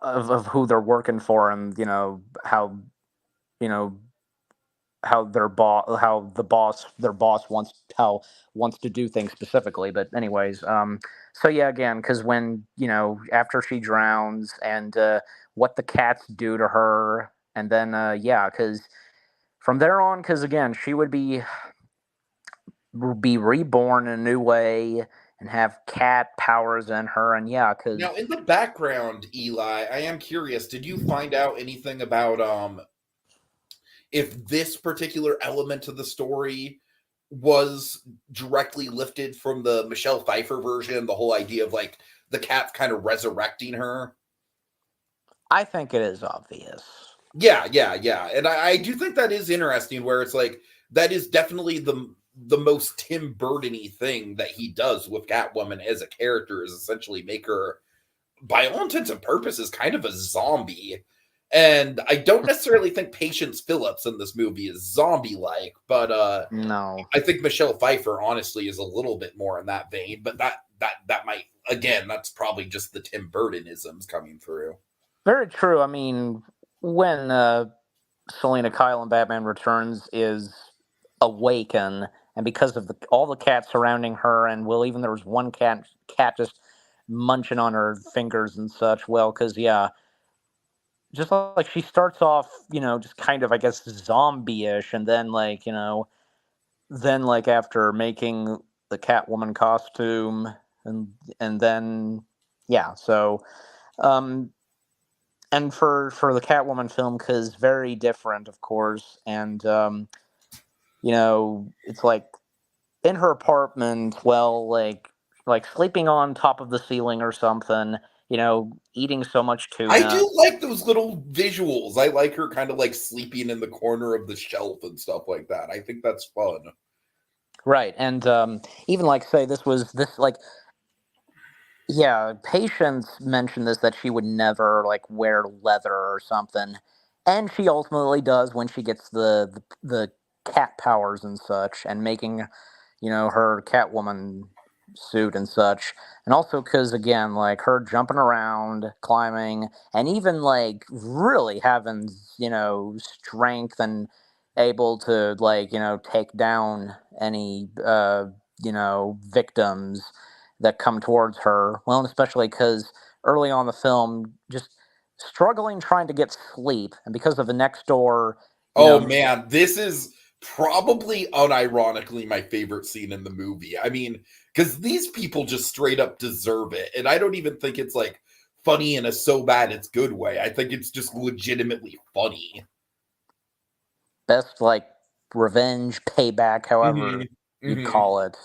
of who they're working for, and you know how their boss wants to do things specifically. But anyways, so yeah, again, because when after she drowns, and what the cats do to her, and then yeah, because from there on, because again, she would be reborn in a new way and have cat powers in her. And yeah, because Now, in the background, Eli, I am curious, did you find out anything about if this particular element of the story was directly lifted from the Michelle Pfeiffer version, the whole idea of like the cat kind of resurrecting her? I think it is obvious. Yeah. And I do think that is interesting, where it's like that is definitely the most Tim Burton-y thing that he does with Catwoman as a character, is essentially make her, by all intents and purposes, kind of a zombie. And I don't necessarily think Patience Phillips in this movie is zombie-like, but No. I think Michelle Pfeiffer honestly is a little bit more in that vein. But that might, again, that's probably just the Tim Burton-isms coming through. Very true. I mean, when Selena Kyle in Batman Returns is awakened, and because of all the cats surrounding her, and well, even there was one cat just munching on her fingers and such. Well, because yeah, just like she starts off, just kind of, I guess, zombie-ish, and then then like after making the Catwoman costume, and then yeah, so um and for the Catwoman film, because very different, of course, and it's like in her apartment, well, like sleeping on top of the ceiling or something, eating so much I tuna. do like those little visuals. I like her kind of like sleeping in the corner of the shelf and stuff like that. I think that's fun. Right, and even like say this like, yeah, Patience mentioned this, that she would never like wear leather or something, and she ultimately does when she gets the cat powers and such, and making her Catwoman suit and such, and also because again, like her jumping around, climbing, and even like really having strength and able to like take down any victims that come towards her. Well, and especially because early on in the film, just struggling trying to get sleep, and because of the next door, Oh man, this is probably unironically my favorite scene in the movie. I mean, because these people just straight up deserve it. And I don't even think it's like funny in a so bad it's good way. I think it's just legitimately funny. best like revenge payback, however you'd Mm-hmm. call it.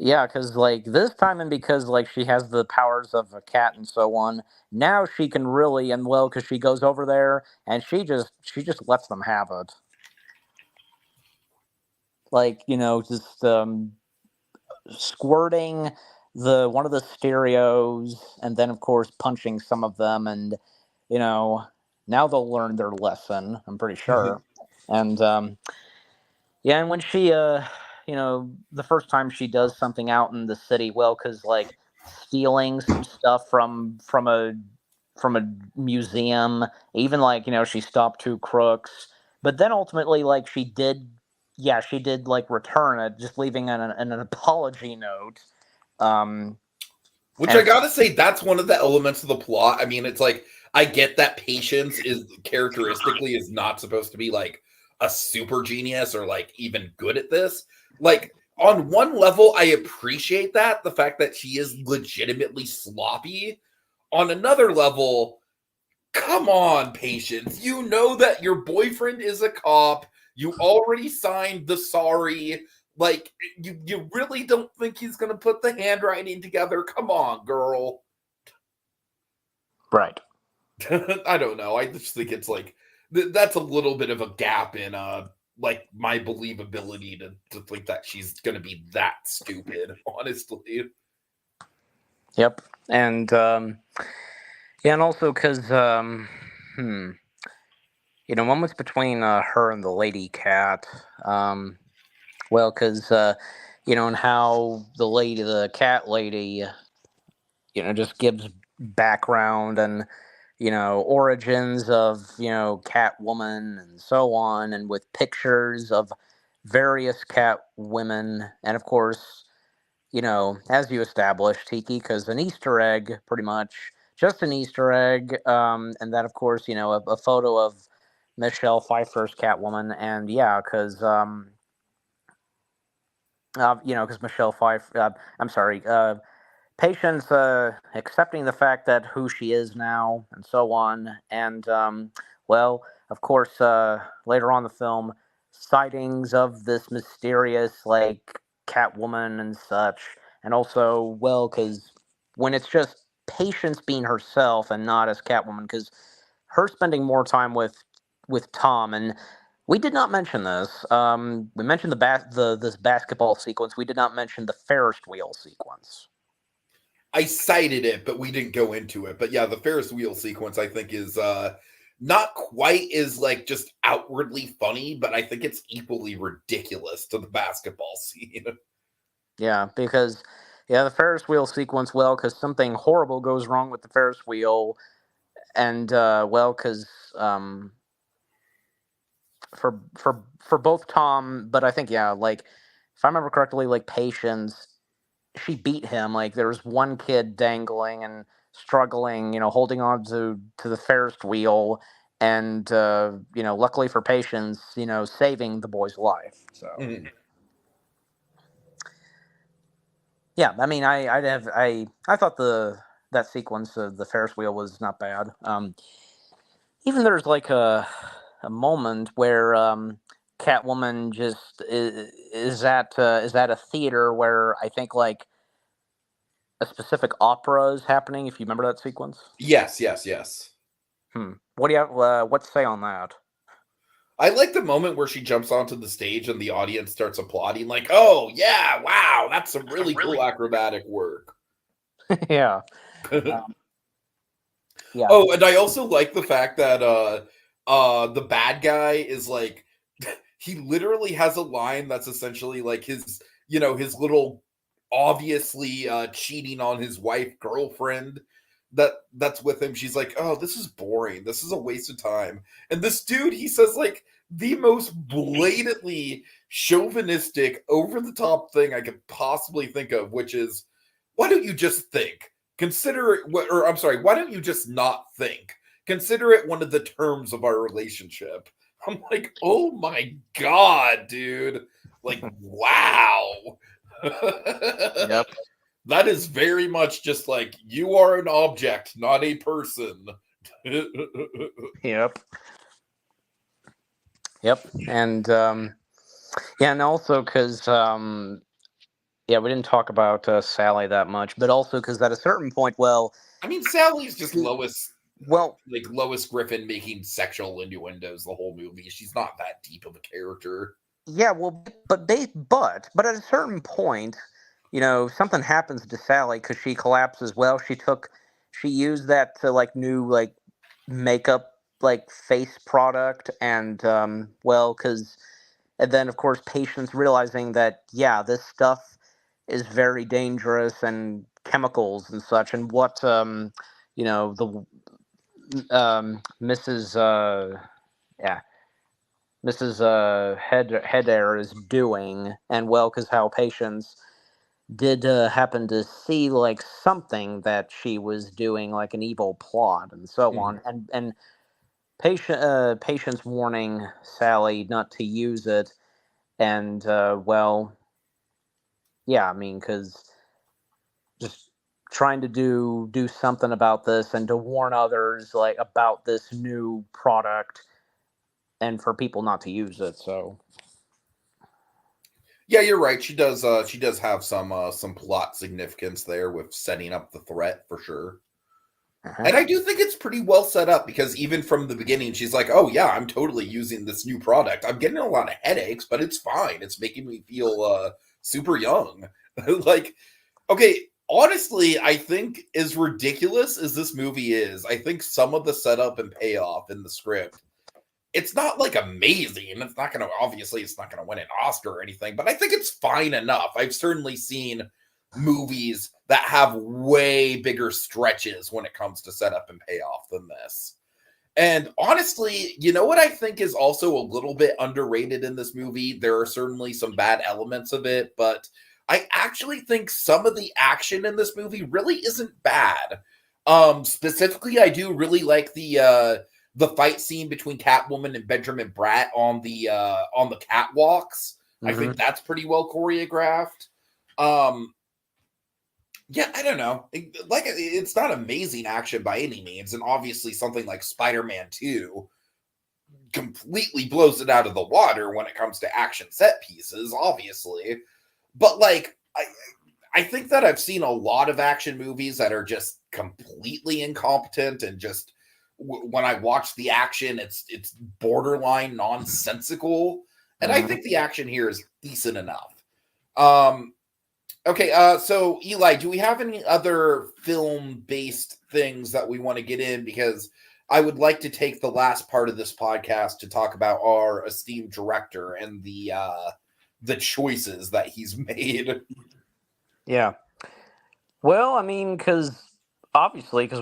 Yeah, because like this time, and because like she has the powers of a cat and so on, now she can really, and well, because she goes over there and she just lets them have it. Like just squirting the one of the stereos, and then of course punching some of them, and you know now they'll learn their lesson. I'm pretty sure, and yeah, and when she, the first time she does something out in the city, well, because like stealing some stuff from a museum, even like she stopped two crooks, but then ultimately like yeah, she did like return it, just leaving an apology note. Um, Which and I of course, gotta say, that's one of the elements of the plot. I mean, it's like I get that Patience is characteristically is not supposed to be like a super genius or like even good at this. Like on one level, I appreciate that the fact that she is legitimately sloppy. On another level, come on, Patience. You know that your boyfriend is a cop. You already signed the sorry. Like, you really don't think he's going to put the handwriting together? Come on, girl. right. I don't know. I just think it's like that's a little bit of a gap in like my believability to think that she's going to be that stupid, honestly. Yep. And yeah, and also because hmm. Moments between her and the lady cat. Well, because and how the cat lady, just gives background and origins of Catwoman and so on, and with pictures of various cat women, and of course, as you established, Tiki, because an Easter egg, pretty much, just an Easter egg, and that, of course, a photo of Michelle Pfeiffer's Catwoman, and yeah, because Michelle Pfeiffer, I'm sorry, Patience accepting the fact that who she is now, and so on, and well, of course, later on in the film, sightings of this mysterious like Catwoman and such, and also, well, because when it's just Patience being herself and not as Catwoman, because her spending more time with Tom, and we did not mention this. We mentioned this basketball sequence. We did not mention the Ferris wheel sequence. I cited it, but we didn't go into it. But yeah, the Ferris wheel sequence I think is not quite as like just outwardly funny, but I think it's equally ridiculous to the basketball scene. Yeah, because the Ferris wheel sequence. Well, because something horrible goes wrong with the Ferris wheel, and well, because for both Tom, but I think like if I remember correctly, like Patience, she beat him. Like there was one kid dangling and struggling, holding on to the Ferris wheel, and luckily for Patience, saving the boy's life. So. Mhm. Yeah, I mean, I thought that sequence of the Ferris wheel was not bad. Even there's like a moment where Catwoman just is at a theater where I think like a specific opera is happening. If you remember that sequence, Yes, yes, yes. what do you have? What to say on that? I like the moment where she jumps onto the stage and the audience starts applauding, like, "Oh yeah, wow, that's some really cool acrobatic work." Yeah, um, yeah, Oh, and I also like the fact that the bad guy is like he literally has a line that's essentially like his his little obviously cheating on his wife girlfriend that's with him. She's like, "Oh, this is boring. This is a waste of time." And this dude, he says like the most blatantly chauvinistic, over-the-top thing I could possibly think of, which is, why don't you just think? Consider it, or I'm sorry, why don't you just not think? Consider it one of the terms of our relationship. I'm like, oh my God, dude. Like, wow. Yep. That is very much just like, you are an object, not a person. Yep. Yep. And yeah, and also because yeah, we didn't talk about Sally that much, but also because at a certain point, well, I mean, Sally's just Lois, well, like Lois Griffin making sexual innuendos the whole movie. She's not that deep of a character. yeah, well, but at a certain point, something happens to Sally because she collapses. Well, she used that to like new like makeup like face product, and well, because and then of course patients realizing that yeah, this stuff is very dangerous and chemicals and such, and what the Mrs. Yeah. Mrs. Headair is doing, and well, because how patients did happen to see like something that she was doing, like an evil plot, and so on, and patients warning Sally not to use it, and well, yeah, I mean, because just trying to do something about this and to warn others like about this new product and for people not to use it. So Yeah, you're right. She does. She does have some plot significance there with setting up the threat for sure. uh-huh. And I do think it's pretty well set up because even from the beginning, she's like, "Oh yeah, I'm totally using this new product. I'm getting a lot of headaches, but it's fine. It's making me feel super young." Like, okay, honestly, I think as ridiculous as this movie is, I think some of the setup and payoff in the script, it's not like amazing. It's not going to, obviously, it's not going to win an Oscar or anything, but I think it's fine enough. I've certainly seen movies that have way bigger stretches when it comes to setup and payoff than this. And honestly, you know what I think is also a little bit underrated in this movie? There are certainly some bad elements of it, but I actually think some of the action in this movie really isn't bad. Specifically, I do really like the fight scene between Catwoman and Benjamin Bratt on the catwalks. I think that's pretty well choreographed. Yeah, I don't know. It's not amazing action by any means, and obviously something like Spider-Man 2 completely blows it out of the water when it comes to action set pieces, obviously. But like I think that I've seen a lot of action movies that are just completely incompetent and just when I watch the action, it's borderline nonsensical. And I think the action here is decent enough. Okay, so Eli, do we have any other film-based things that we want to get in? Because I would like to take the last part of this podcast to talk about our esteemed director and the choices that he's made. Yeah. Well, I mean, because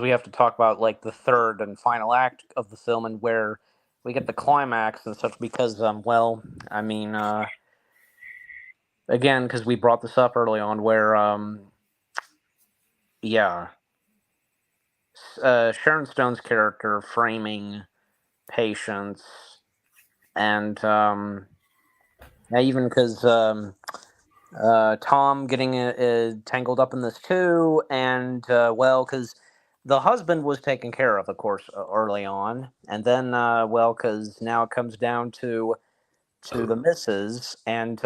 we have to talk about like the third and final act of the film and where we get the climax and such. Because, well, I mean, again, because we brought this up early on, where, yeah, Sharon Stone's character framing patience, and even because Tom getting tangled up in this too, and well, because the husband was taken care of course, early on, and then well, because now it comes down to the missus, and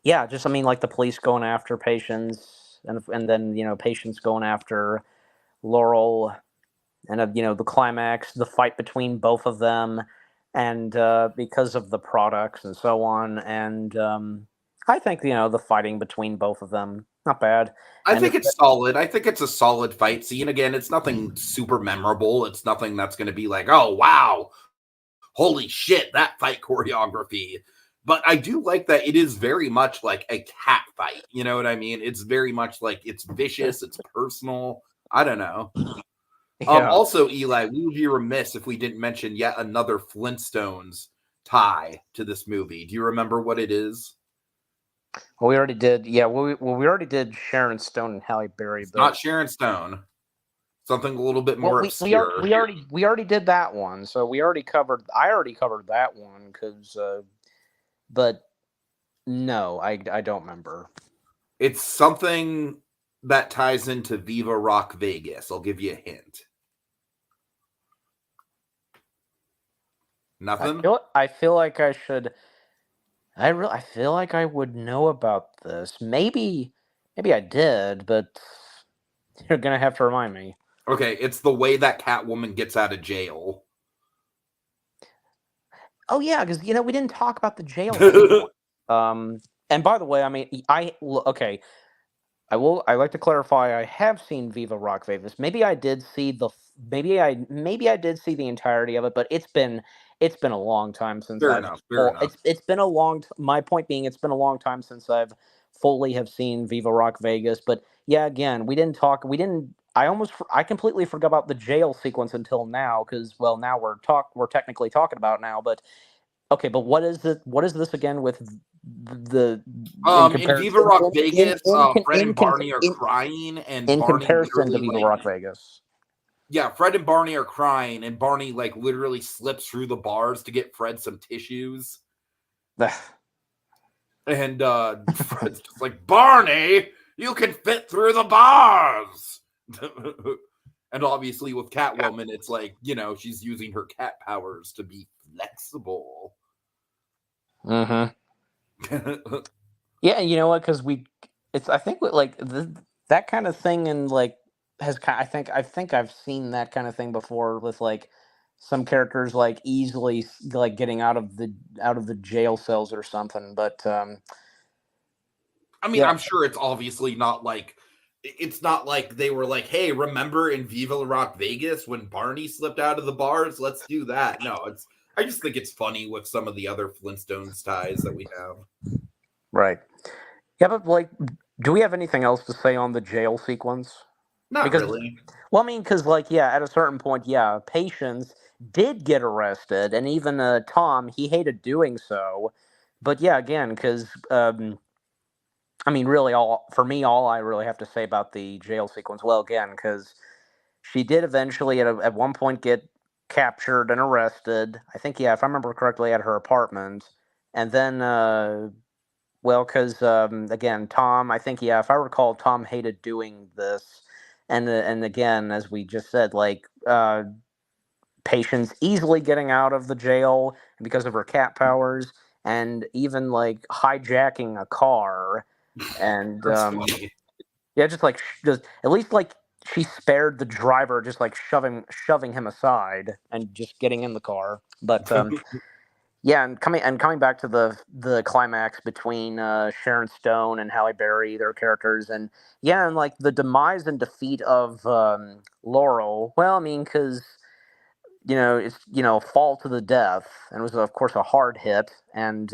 yeah, just I mean, like the police going after Patience, and then Patience going after Laurel, and the climax, the fight between both of them, and because of the products and so on, and I think the fighting between both of them not bad. I And think it's solid. I think it's a solid fight scene. Again, it's nothing super memorable. It's nothing that's going to be like, oh, wow, holy shit, that fight choreography. But I do like that it is very much like a cat fight. You know what I mean? It's very much like it's vicious, it's personal. I don't know. Yeah. Also, Eli, we would be remiss if we didn't mention yet another Flintstones tie to this movie. Do you remember what it is? Well, we already did. Yeah. We already did Sharon Stone and Halle Berry, It's but not Sharon Stone. Something a little bit well, more obscure. we already did that one. So we already covered. I already covered that one because. But no, I don't remember. It's something that ties into Viva Rock Vegas. I'll give you a hint. Nothing? I feel like I should. I feel like I would know about this. Maybe I did, but you're gonna have to remind me. Okay, it's the way that Catwoman gets out of jail. Oh yeah, because we didn't talk about the jail scene. And by the way, I mean okay. I like to clarify. I have seen Viva Rock Vegas. Maybe I did see maybe I did see the entirety of it, but it's been a long time since Fair I've. enough. Fair enough. It's been a long. My point being, it's been a long time since I've fully have seen Viva Rock Vegas. But yeah, again, we didn't talk. We didn't. I completely forgot about the jail sequence until now because well now we're technically talking about it now. But okay, but what is it? What is this again with the in In comparison Viva Rock Vegas, Fred in, and Barney are crying, and in Barney comparison to literally Viva Rock Vegas? yeah, Fred and Barney are crying, and Barney like literally slips through the bars to get Fred some tissues, and Fred's just like, Barney, you can fit through the bars. And obviously with Catwoman, it's like, she's using her cat powers to be flexible. Mm-hmm. Yeah, you know what? Because I think like that kind of thing, and like I think I've seen that kind of thing before with like some characters like easily like getting out of the jail cells or something. But I mean, yeah, I'm sure it's not like they were like, hey, remember in Viva Rock Vegas when Barney slipped out of the bars? Let's do that. No, I just think it's funny with some of the other Flintstones ties that we have. right. Yeah, but like, do we have anything else to say on the jail sequence? Not Because really. well, I mean, because like, yeah, at a certain point, yeah, Patience did get arrested, and even Tom, he hated doing so. But yeah, again, because I mean, really, all I really have to say about the jail sequence, well, again, because she did eventually at one point get captured and arrested. I think, yeah, if I remember correctly, at her apartment, and then, well, because again, Tom, I think, yeah, if I recall, Tom hated doing this, and again, as we just said, like Patience easily getting out of the jail because of her cat powers, and even like hijacking a car, and That's funny. yeah, just like just at least like she spared the driver, just like shoving him aside and just getting in the car. But yeah, and coming back to the climax between Sharon Stone and Halle Berry, their characters, and yeah, and like the demise and defeat of Laurel. Well, I mean, because it's fall to the death, and it was of course a hard hit, and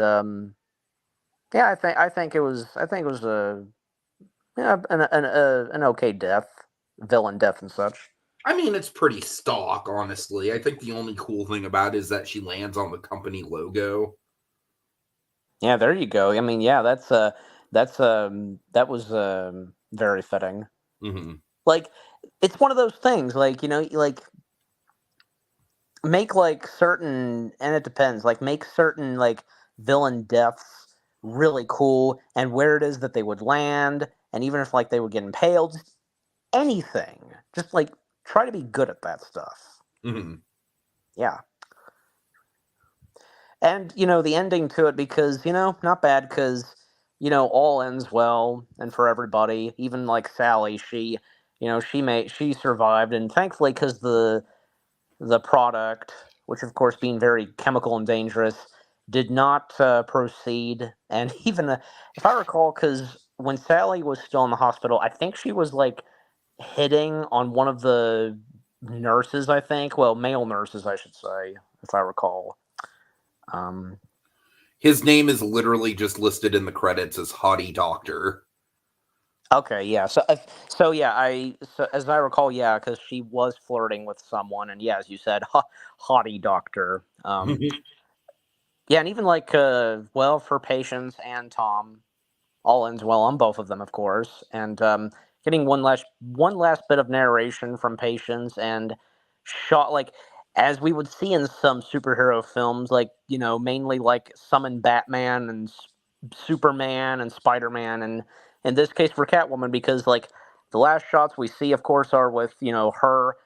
yeah, I think it was a yeah an okay death, villain death and such. I mean, it's pretty stock, honestly. I think the only cool thing about it is that she lands on the company logo. Yeah, there you go. I mean, yeah, that was very fitting. Mm-hmm. Like, it's one of those things. Like like make like certain, and it depends. Like make certain like villain deaths really cool, and where it is that they would land, and even if like they would get impaled, just anything. Just like try to be good at that stuff. Mm-hmm. Yeah. And the ending to it, because not bad, because all ends well and for everybody, even like Sally, she survived, and thankfully, because the product, which of course being very chemical and dangerous, did not proceed. And even if I recall, because when Sally was still in the hospital, I think she was like hitting on one of the nurses, I think, well, male nurses, I should say, if I recall. um His name is literally just listed in the credits as Hottie Doctor. Okay, yeah. So yeah, so as I recall, yeah, because she was flirting with someone, and yeah, as you said, haughty doctor. Yeah, and even like, well, for Patience and Tom, all ends well on both of them, of course, and getting one last bit of narration from Patience and shot like as we would see in some superhero films, like mainly like summon Batman and Superman and Spider Man, and in this case for Catwoman, because like the last shots we see, of course, are with her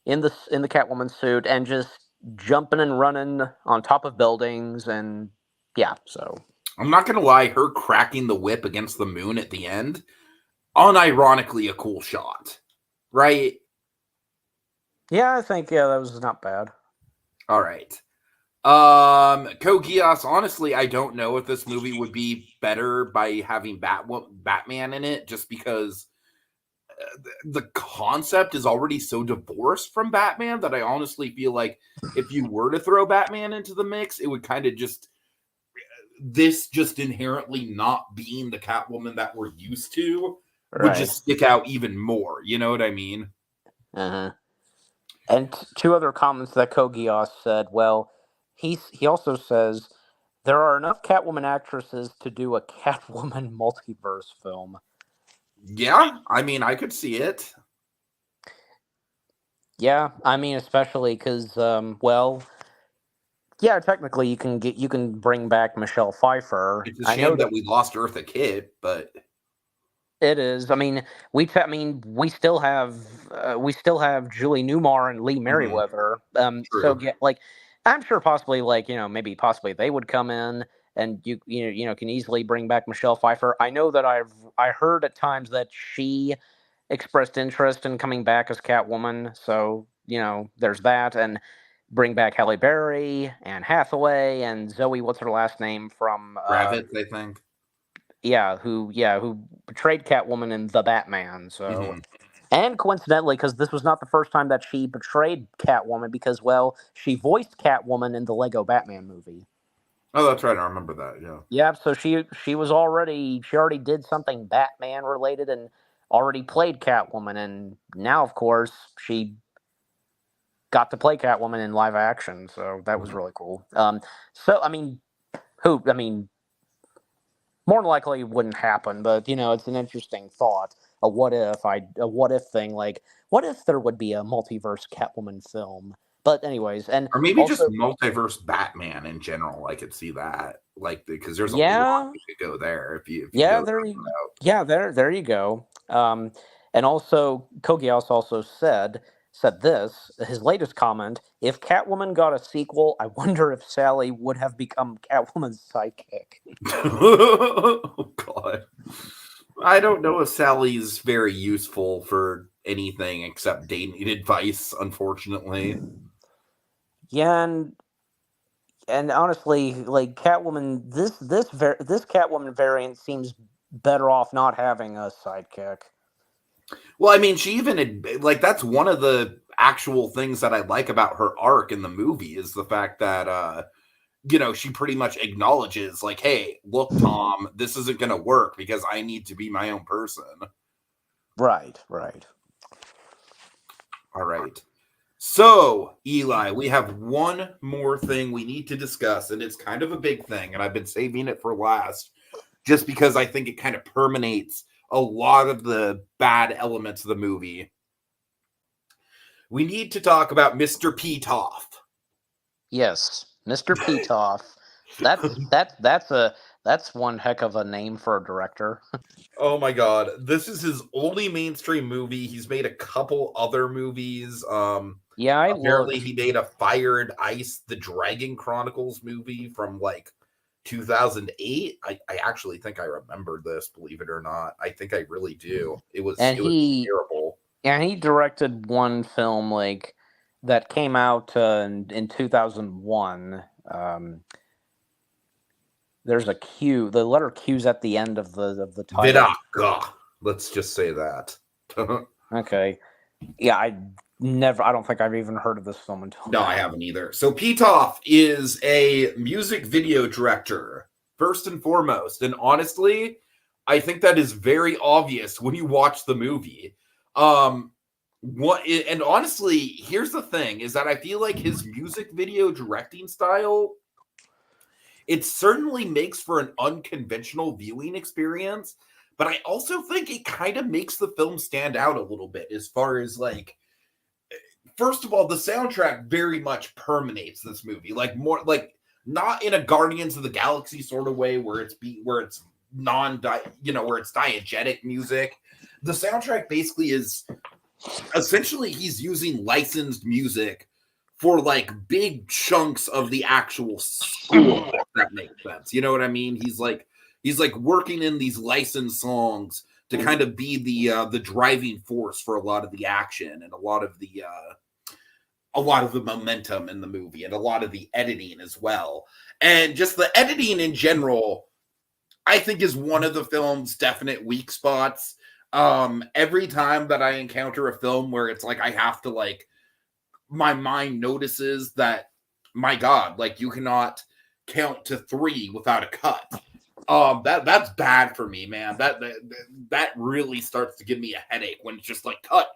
in the Catwoman suit and just jumping and running on top of buildings, and yeah, so. I'm not gonna lie, her cracking the whip against the moon at the end, unironically a cool shot, right? Yeah, I think that was not bad. All right. Code Geass, honestly, I don't know if this movie would be better by having Batman in it, just because the concept is already so divorced from Batman that I honestly feel like if you were to throw Batman into the mix, it would kind of just inherently not being the Catwoman that we're used to would Right. just stick out even more. You know what I mean? Uh-huh. And two other comments that Kogias said. Well, he also says there are enough Catwoman actresses to do a Catwoman multiverse film. Yeah, I mean, I could see it. Yeah, I mean, especially because, well, yeah, technically you can bring back Michelle Pfeiffer. It's a I know shame that that we lost Eartha Kitt, but it is. I mean, we still have Julie Newmar and Lee Merriweather. So true. get like, I'm sure possibly like maybe possibly they would come in, and you can easily bring back Michelle Pfeiffer. I know that I heard at times that she expressed interest in coming back as Catwoman. So there's that, and bring back Halle Berry and Hathaway and Zoe. What's her last name from? Kravitz, I think. Who betrayed Catwoman in The Batman. So, Mm-hmm. and coincidentally, because this was not the first time that she betrayed Catwoman, because well, she voiced Catwoman in the Lego Batman movie. Oh, that's right. I remember that. Yeah. Yeah, so she already did something Batman related and already played Catwoman, and now of course she got to play Catwoman in live action. So that was really cool. So I mean, more than likely it wouldn't happen, but it's an interesting thought. A what if thing, like what if there would be a multiverse Catwoman film? But anyways, and Or maybe just also, multiverse Batman in general. I could see that, like, because there's a lot yeah, you could go there if you yeah, go that route. there you go. And also Kogias also said this his latest comment: if Catwoman got a sequel, I wonder if Sally would have become Catwoman's sidekick. Oh God, I don't know if Sally's very useful for anything except dating advice. Unfortunately, Yeah, and honestly, like Catwoman, this Catwoman variant seems better off not having a sidekick. well, I mean, she even like that's one of the actual things that I like about her arc in the movie is the fact that she pretty much acknowledges, like, hey, look, Tom, this isn't going to work because I need to be my own person. Right, right. All right. So, Eli, we have one more thing we need to discuss, and it's kind of a big thing, and I've been saving it for last just because I think it kind of permeates a lot of the bad elements of the movie. We need to talk about Mr. Petoff. Yes, Mr. Petoff. That's one heck of a name for a director. Oh my god, this is his only mainstream movie. He's made a couple other movies. Yeah, I Apparently looked. he made a Fire and Ice The Dragon Chronicles movie from like 2008. I actually think I remember this, believe it or not. I think I really do. It was And terrible. he directed one film like that came out in 2001. There's a Q. The letter Q's at the end of the title. Vidaka. Let's just say that. Okay. Yeah, I don't think I've even heard of this film until No, now. I haven't either. So Petoff is a music video director, first and foremost. And honestly, I think that is very obvious when you watch the movie. And honestly, here's the thing: is that I feel like his music video directing style, it certainly makes for an unconventional viewing experience, but I also think it kind of makes the film stand out a little bit as far as like, first of all, the soundtrack very much permeates this movie, like more like not in a Guardians of the Galaxy sort of way where it's where it's diegetic music. The soundtrack basically is essentially he's using licensed music for like big chunks of the actual score, if that makes sense. You know what I mean? He's like working in these licensed songs to kind of be the driving force for a lot of the action and a lot of the momentum in the movie and a lot of the editing as well. And just the editing in general, I think, is one of the film's definite weak spots. Every time that I encounter a film where it's like I have to like, my mind notices that, my God, like you cannot count to 3 without a cut. That's bad for me, man. That really starts to give me a headache when it's just like cut.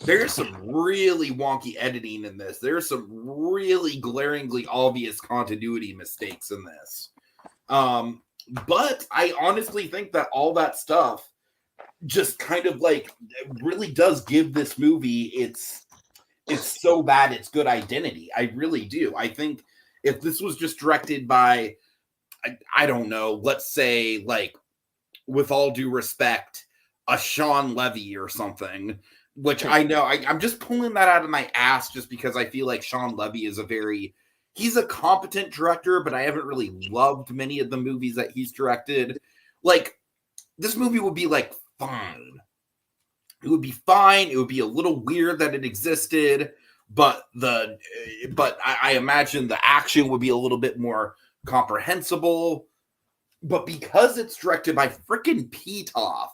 There's some really wonky editing in this. There's some really glaringly obvious continuity mistakes in this. But I honestly think that all that stuff just kind of like really does give this movie it's so bad it's good identity. I really do. I think if this was just directed by, I don't know, let's say, like, with all due respect, a Sean Levy or something, which I know I'm just pulling that out of my ass just because I feel like Sean Levy is he's a competent director, but I haven't really loved many of the movies that he's directed. Like, this movie would be like fine. It would be fine. It would be a little weird that it existed, but I imagine the action would be a little bit more comprehensible. But because it's directed by frickin' Pitoff,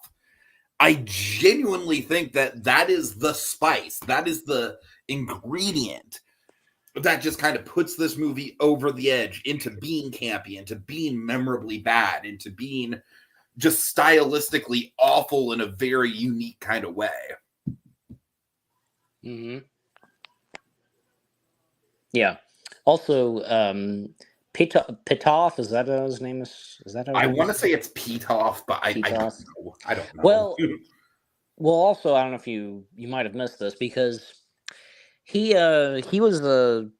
I genuinely think that is the spice. That is the ingredient that just kind of puts this movie over the edge into being campy, into being memorably bad, into being just stylistically awful in a very unique kind of way. Mm-hmm. Yeah. Also, Pitoff, is that his name? Is that how I want to say it's Pitoff, but I don't know. I don't know. Well, also, I don't know if you might have missed this because he also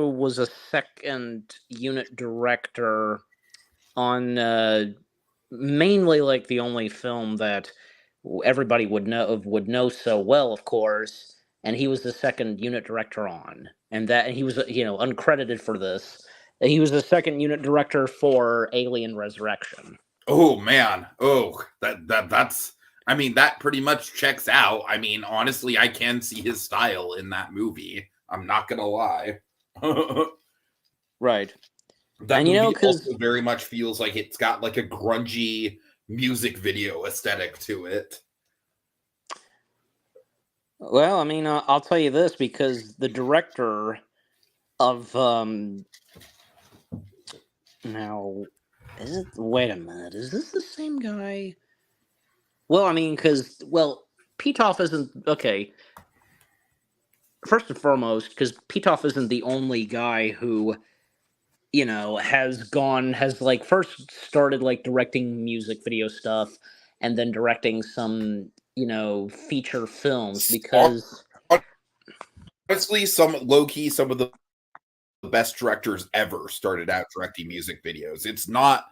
was a second unit director on mainly like the only film that everybody would know so well, of course, and he was the second unit director on, and he was uncredited for this. He was the second unit director for Alien Resurrection. Oh man, that's. I mean, that pretty much checks out. I mean, honestly, I can see his style in that movie. I'm not gonna lie. Right. That movie also very much feels like it's got like a grungy music video aesthetic to it. Well, I mean, I'll tell you this because the director of now wait a minute, is this the same guy? Well, I mean, Pitoff isn't okay. First and foremost, because Pitoff isn't the only guy who has like first started like directing music video stuff and then directing some feature films, because honestly some of the best directors ever started out directing music videos. It's not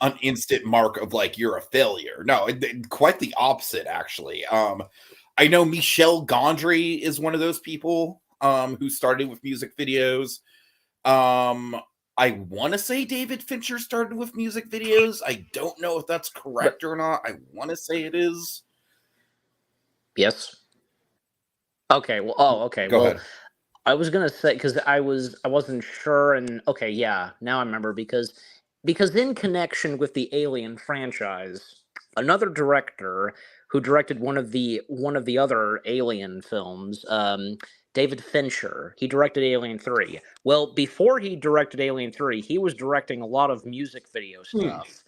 an instant mark of like you're a failure. No, quite the opposite actually. I know Michel Gondry is one of those people who started with music videos. I want to say David Fincher started with music videos. I don't know if that's correct or not. I want to say it is. Yes. Okay. Well. Okay. Go ahead. I was gonna say because I wasn't sure, and okay, yeah, now I remember because in connection with the Alien franchise, another director who directed one of the other Alien films, David Fincher. He directed Alien 3. Well, before he directed Alien 3, he was directing a lot of music video stuff.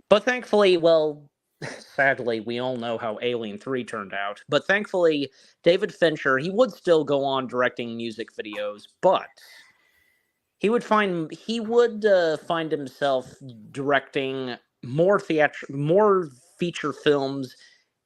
But thankfully, well, sadly, we all know how Alien 3 turned out. But thankfully, David Fincher, he would still go on directing music videos, but he would find himself directing more feature films,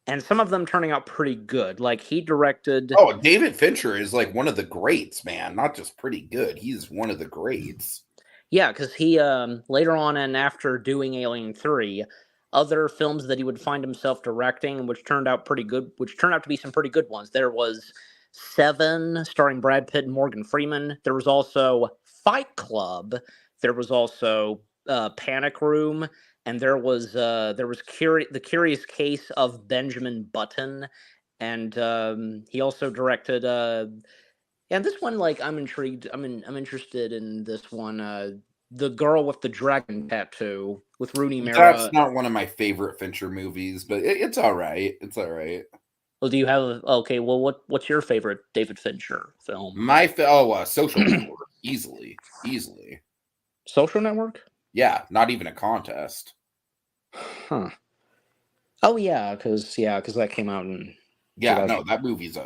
and some of them turning out pretty good. Like he directed, Oh, David Fincher is like one of the greats, man. Not just pretty good. He's one of the greats. yeah, because he later on and after doing Alien 3, other films that he would find himself directing, which turned out pretty good, which turned out to be some pretty good ones. There was Seven, starring Brad Pitt and Morgan Freeman. There was also Fight Club. There was also Panic Room, and there was the Curious Case of Benjamin Button, and he also directed. And this one, like, I'm intrigued. I'm interested in this one. The Girl with the Dragon Tattoo with Rooney Mara. That's not one of my favorite Fincher movies, but it's all right. It's all right. Well, do you have okay? Well, what's your favorite David Fincher film? Social Network, easily. Social Network? Yeah, not even a contest. Huh. Oh yeah, because that came out in That movie's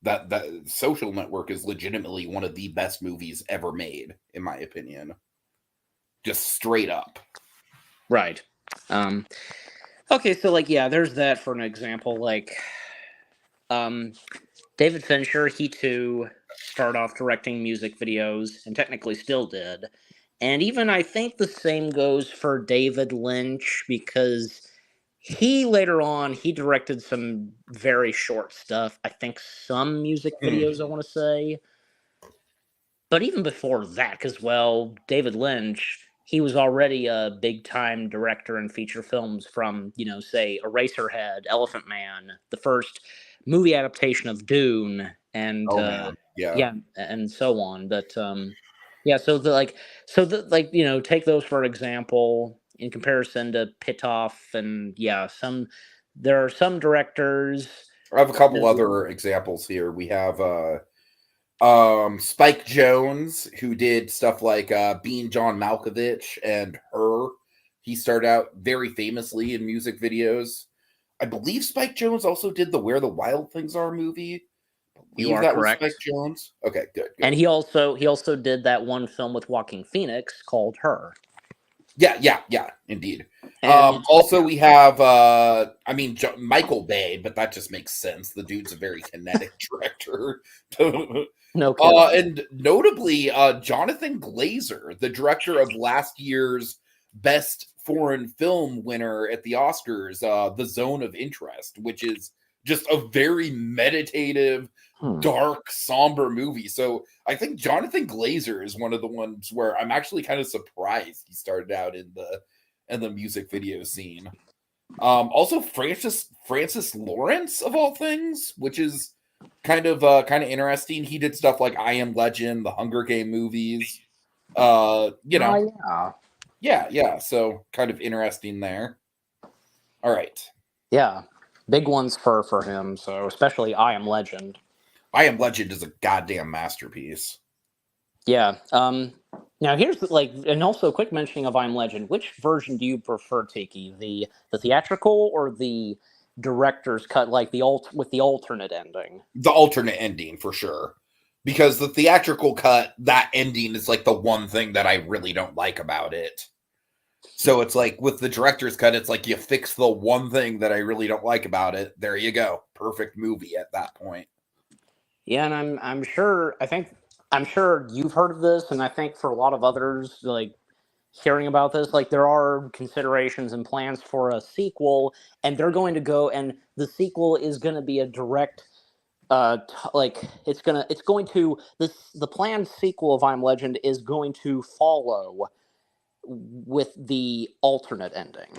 that Social Network is legitimately one of the best movies ever made, in my opinion. Just straight up. Right. Okay, so like there's that for an example. Like David Fincher, he too started off directing music videos and technically still did. And even I think the same goes for David Lynch, because he later on he directed some very short stuff. I think some music videos, I want to say. But even before that, because, well, David Lynch, he was already a big time director in feature films from, say, Eraserhead, Elephant Man, the first movie adaptation of Dune, and Man. Yeah. yeah, and so on. But yeah, take those for example in comparison to Pitoff, and there are some directors. I have a couple other examples here. We have Spike Jonze, who did stuff like Being John Malkovich and Her. He started out very famously in music videos. I believe Spike Jonze also did the Where the Wild Things Are movie. You are correct. Was Spike Jonze. Okay, good. And he also did that one film with Joaquin Phoenix called Her. Yeah, indeed. Also, we have, Michael Bay, but that just makes sense. The dude's a very kinetic director. No kidding. And notably, Jonathan Glazer, the director of last year's Best Foreign Film winner at the Oscars, The Zone of Interest, which is just a very meditative, dark, somber movie. So I think Jonathan Glazer is one of the ones where I'm actually kind of surprised he started out in the music video scene. Also Francis Lawrence, of all things, which is kind of interesting. He did stuff like I Am Legend, the Hunger Game movies. Yeah. So kind of interesting there. All right. Yeah, big ones for him. So especially I Am Legend. I Am Legend is a goddamn masterpiece. Yeah. Now here's and also a quick mentioning of I Am Legend. Which version do you prefer, Tiki? The theatrical or the director's cut, with the alternate ending? The alternate ending, for sure. Because the theatrical cut, that ending is like the one thing that I really don't like about it. So it's like with the director's cut, it's like you fix the one thing that I really don't like about it. There you go. Perfect movie at that point. Yeah, and I'm sure you've heard of this, and I think for a lot of others, hearing about this, there are considerations and plans for a sequel, and they're going to go, and the sequel is going to be a direct, the planned sequel of I Am Legend is going to follow with the alternate ending.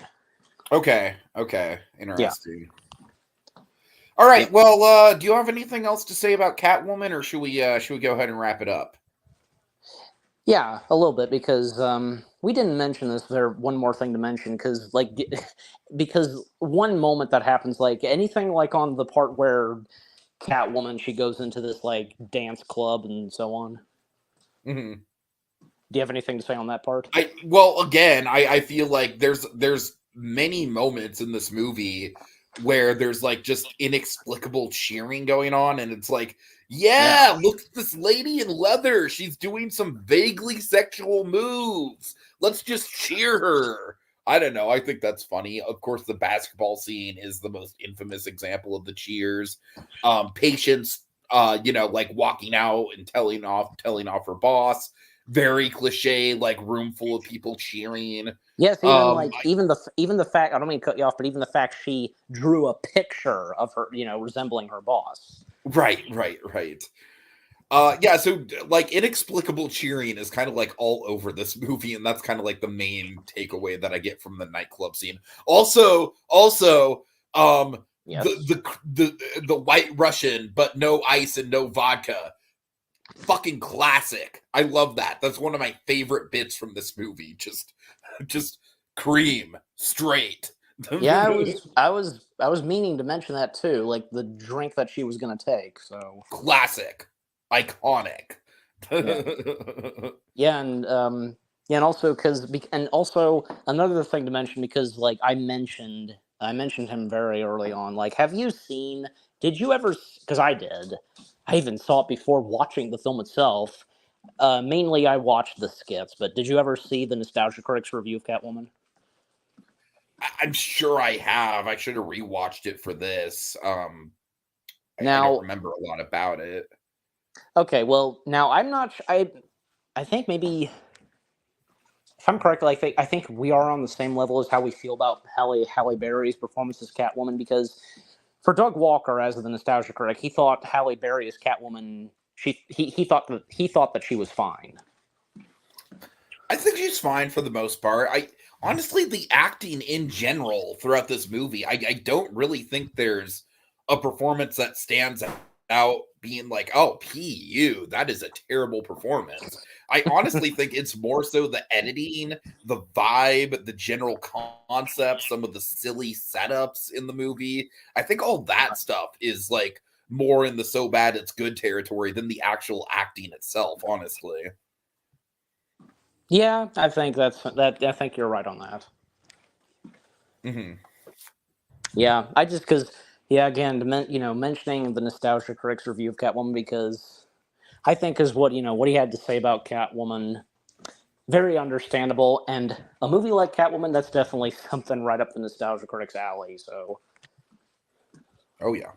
Okay, interesting. Yeah. All right. Well, do you have anything else to say about Catwoman, or should we go ahead and wrap it up? Yeah, a little bit, because we didn't mention this. There's one more thing to mention, because one moment that happens, anything on the part where Catwoman, she goes into this like dance club and so on. Mm-hmm. Do you have anything to say on that part? I feel like there's many moments in this movie where there's like just inexplicable cheering going on, and it's like, yeah, look at this lady in leather. She's doing some vaguely sexual moves. Let's just cheer her. I don't know. I think that's funny. Of course, the basketball scene is the most infamous example of the cheers. Patience, like walking out and telling off her boss. Very cliche, like room full of people cheering. Yes, even the fact, I don't mean to cut you off, but even the fact she drew a picture of her, resembling her boss. Right. Yeah, so like inexplicable cheering is kind of like all over this movie, and that's kind of like the main takeaway that I get from the nightclub scene. Also, Yes. the White Russian, but no ice and no vodka. Fucking classic. I love that. That's one of my favorite bits from this movie. Just cream straight. Yeah, I was meaning to mention that too, like the drink that she was gonna take. So classic, iconic. Yeah, and also another thing to mention, because like I mentioned him very early on. Like, have you seen? Did you ever? Because I did. I even saw it before watching the film itself. Mainly, I watched the skits, but did you ever see the Nostalgia Critics review of Catwoman? I'm sure I have. I should have rewatched it for this. I Now, don't remember a lot about it. Okay, well, now I'm not. I think maybe, if I'm correct, I think we are on the same level as how we feel about Halle Berry's performance as Catwoman. Because for Doug Walker, as the Nostalgia Critic, he thought Halle Berry as Catwoman. He thought that she was fine. I think she's fine for the most part. Honestly, the acting in general throughout this movie, I don't really think there's a performance that stands out being like, oh, P.U., that is a terrible performance. I honestly think it's more so the editing, the vibe, the general concept, some of the silly setups in the movie. I think all that stuff is like more in the so bad it's good territory than the actual acting itself, honestly. Yeah, I think I think you're right on that. Mm-hmm. Yeah, I just because again, mentioning the Nostalgia Critics review of Catwoman, because I think is what he had to say about Catwoman, very understandable, and a movie like Catwoman, that's definitely something right up the Nostalgia Critics alley. So, oh yeah.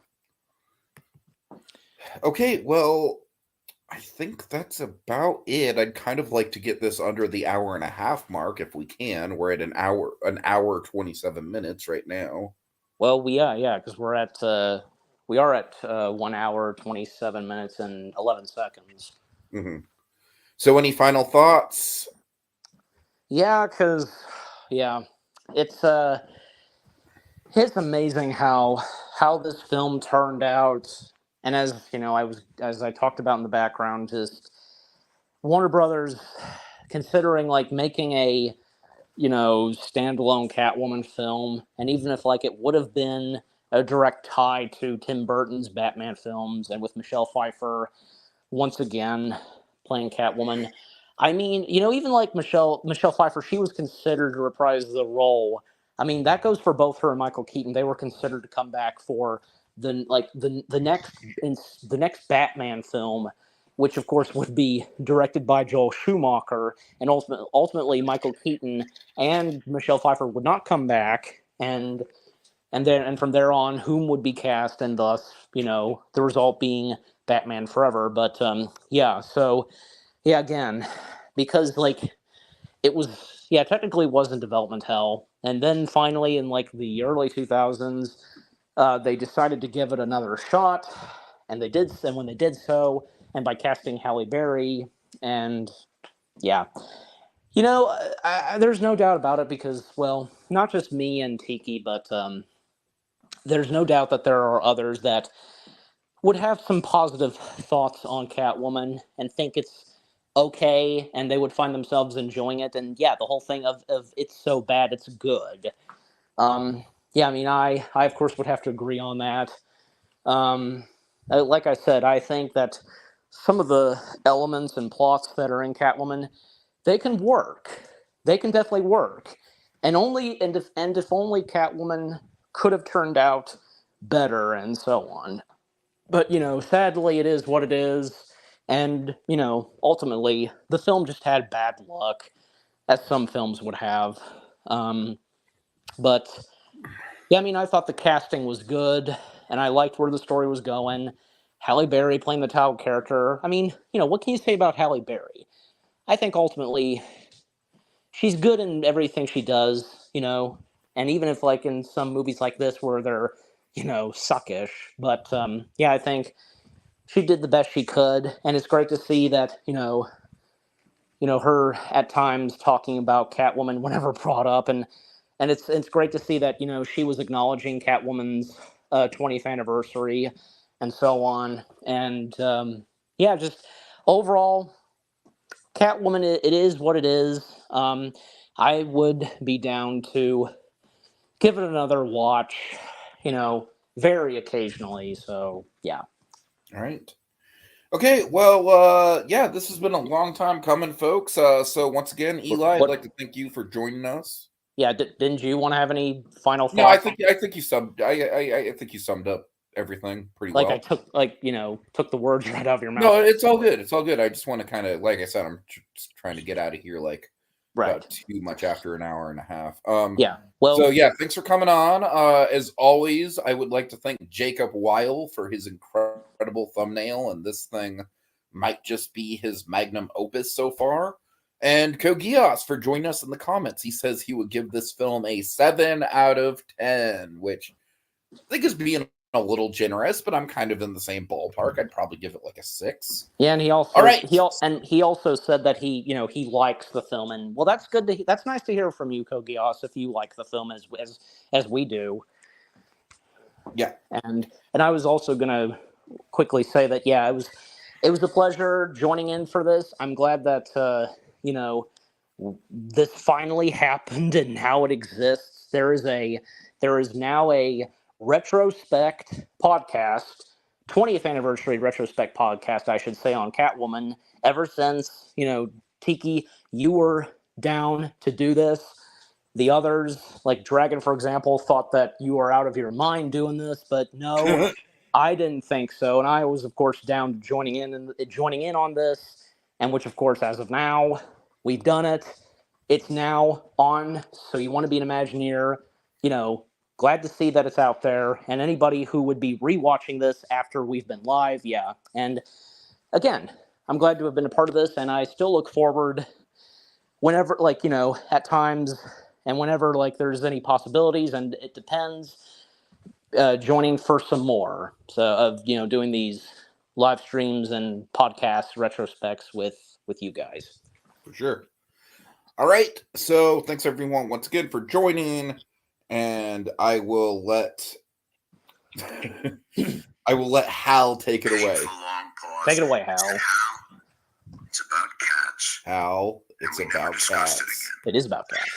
Okay, well, I think that's about it. I'd kind of like to get this under the hour and a half mark if we can. We're at an hour 27 minutes right now. well, because we are at 1 hour 27 minutes and 11 seconds. Mm-hmm. So, any final thoughts? Yeah, because it's amazing how this film turned out, and as I talked about in the background, just Warner Brothers considering like making a standalone Catwoman film, and even if like it would have been a direct tie to Tim Burton's Batman films, and with Michelle Pfeiffer once again playing Catwoman. I mean, even like Michelle Pfeiffer, she was considered to reprise the role. I mean, that goes for both her and Michael Keaton. They were considered to come back for the next Batman film, which of course would be directed by Joel Schumacher, and ultimately Michael Keaton and Michelle Pfeiffer would not come back, and from there on, whom would be cast, and thus the result being Batman Forever. But again, because like it was technically was in development hell, and then finally in like the early 2000s, they decided to give it another shot, and they did. And when they did so, and by casting Halle Berry, and there's no doubt about it, because, well, not just me and Tiki, but there's no doubt that there are others that would have some positive thoughts on Catwoman and think it's okay, and they would find themselves enjoying it. And the whole thing of it's so bad it's good. I mean, I of course would have to agree on that. like I said, I think that some of the elements and plots that are in Catwoman, they can work. They can definitely work. And if only Catwoman could have turned out better and so on. But, sadly, it is what it is. And, ultimately, the film just had bad luck, as some films would have. But, yeah, I mean, I thought the casting was good, and I liked where the story was going. Halle Berry playing the title character. I mean, what can you say about Halle Berry? I think ultimately she's good in everything she does, and even if, like, in some movies like this where they're, suckish. But, yeah, I think she did the best she could, and it's great to see that her at times talking about Catwoman whenever brought up, and it's great to see that she was acknowledging Catwoman's 20th anniversary and so on, and yeah, just overall, Catwoman, it is what it is. I would be down to give it another watch, very occasionally. So yeah. All right. Okay, well, yeah, this has been a long time coming, folks. So once again, Eli, I'd like to thank you for joining us. Yeah, didn't you want to have any final thoughts? No, I think you summed. I think you summed up everything pretty well. I took the words right out of your mouth. No, it's all good. It's all good. I just want to kind of, like I said, I'm just trying to get out of here. About too much after an hour and a half. Yeah. Well. So yeah, thanks for coming on. As always, I would like to thank Jacob Weil for his incredible thumbnail, and this thing might just be his magnum opus so far. And Kogias for joining us in the comments. He says he would give this film a 7 out of 10, which I think is being a little generous, but I'm kind of in the same ballpark. I'd probably give it like a 6. Yeah, and he also all right. he also said that he likes the film, and well, that's good that's nice to hear from you, Kogias, if you like the film as we do. Yeah, and I was also gonna quickly say that it was a pleasure joining in for this. I'm glad that this finally happened and now it exists. There is now a retrospect podcast, 20th anniversary retrospect podcast, I should say, on Catwoman. Ever since, Tiki, you were down to do this. The others, like Dragon, for example, thought that you were out of your mind doing this, but no, I didn't think so. And I was, of course, down to joining in on this, and which, of course, as of now, we've done it. It's now on. So you want to be an Imagineer, glad to see that it's out there. And anybody who would be rewatching this after we've been live, yeah. And again, I'm glad to have been a part of this, and I still look forward whenever, at times, and whenever, there's any possibilities, and it depends, joining for some more of doing these live streams and podcasts, retrospects with you guys. For sure. All right. So thanks everyone once again for joining, and I will let Hal take it away. Take it away, Hal. It's about cats. Hal, it's about cats. It is about cats.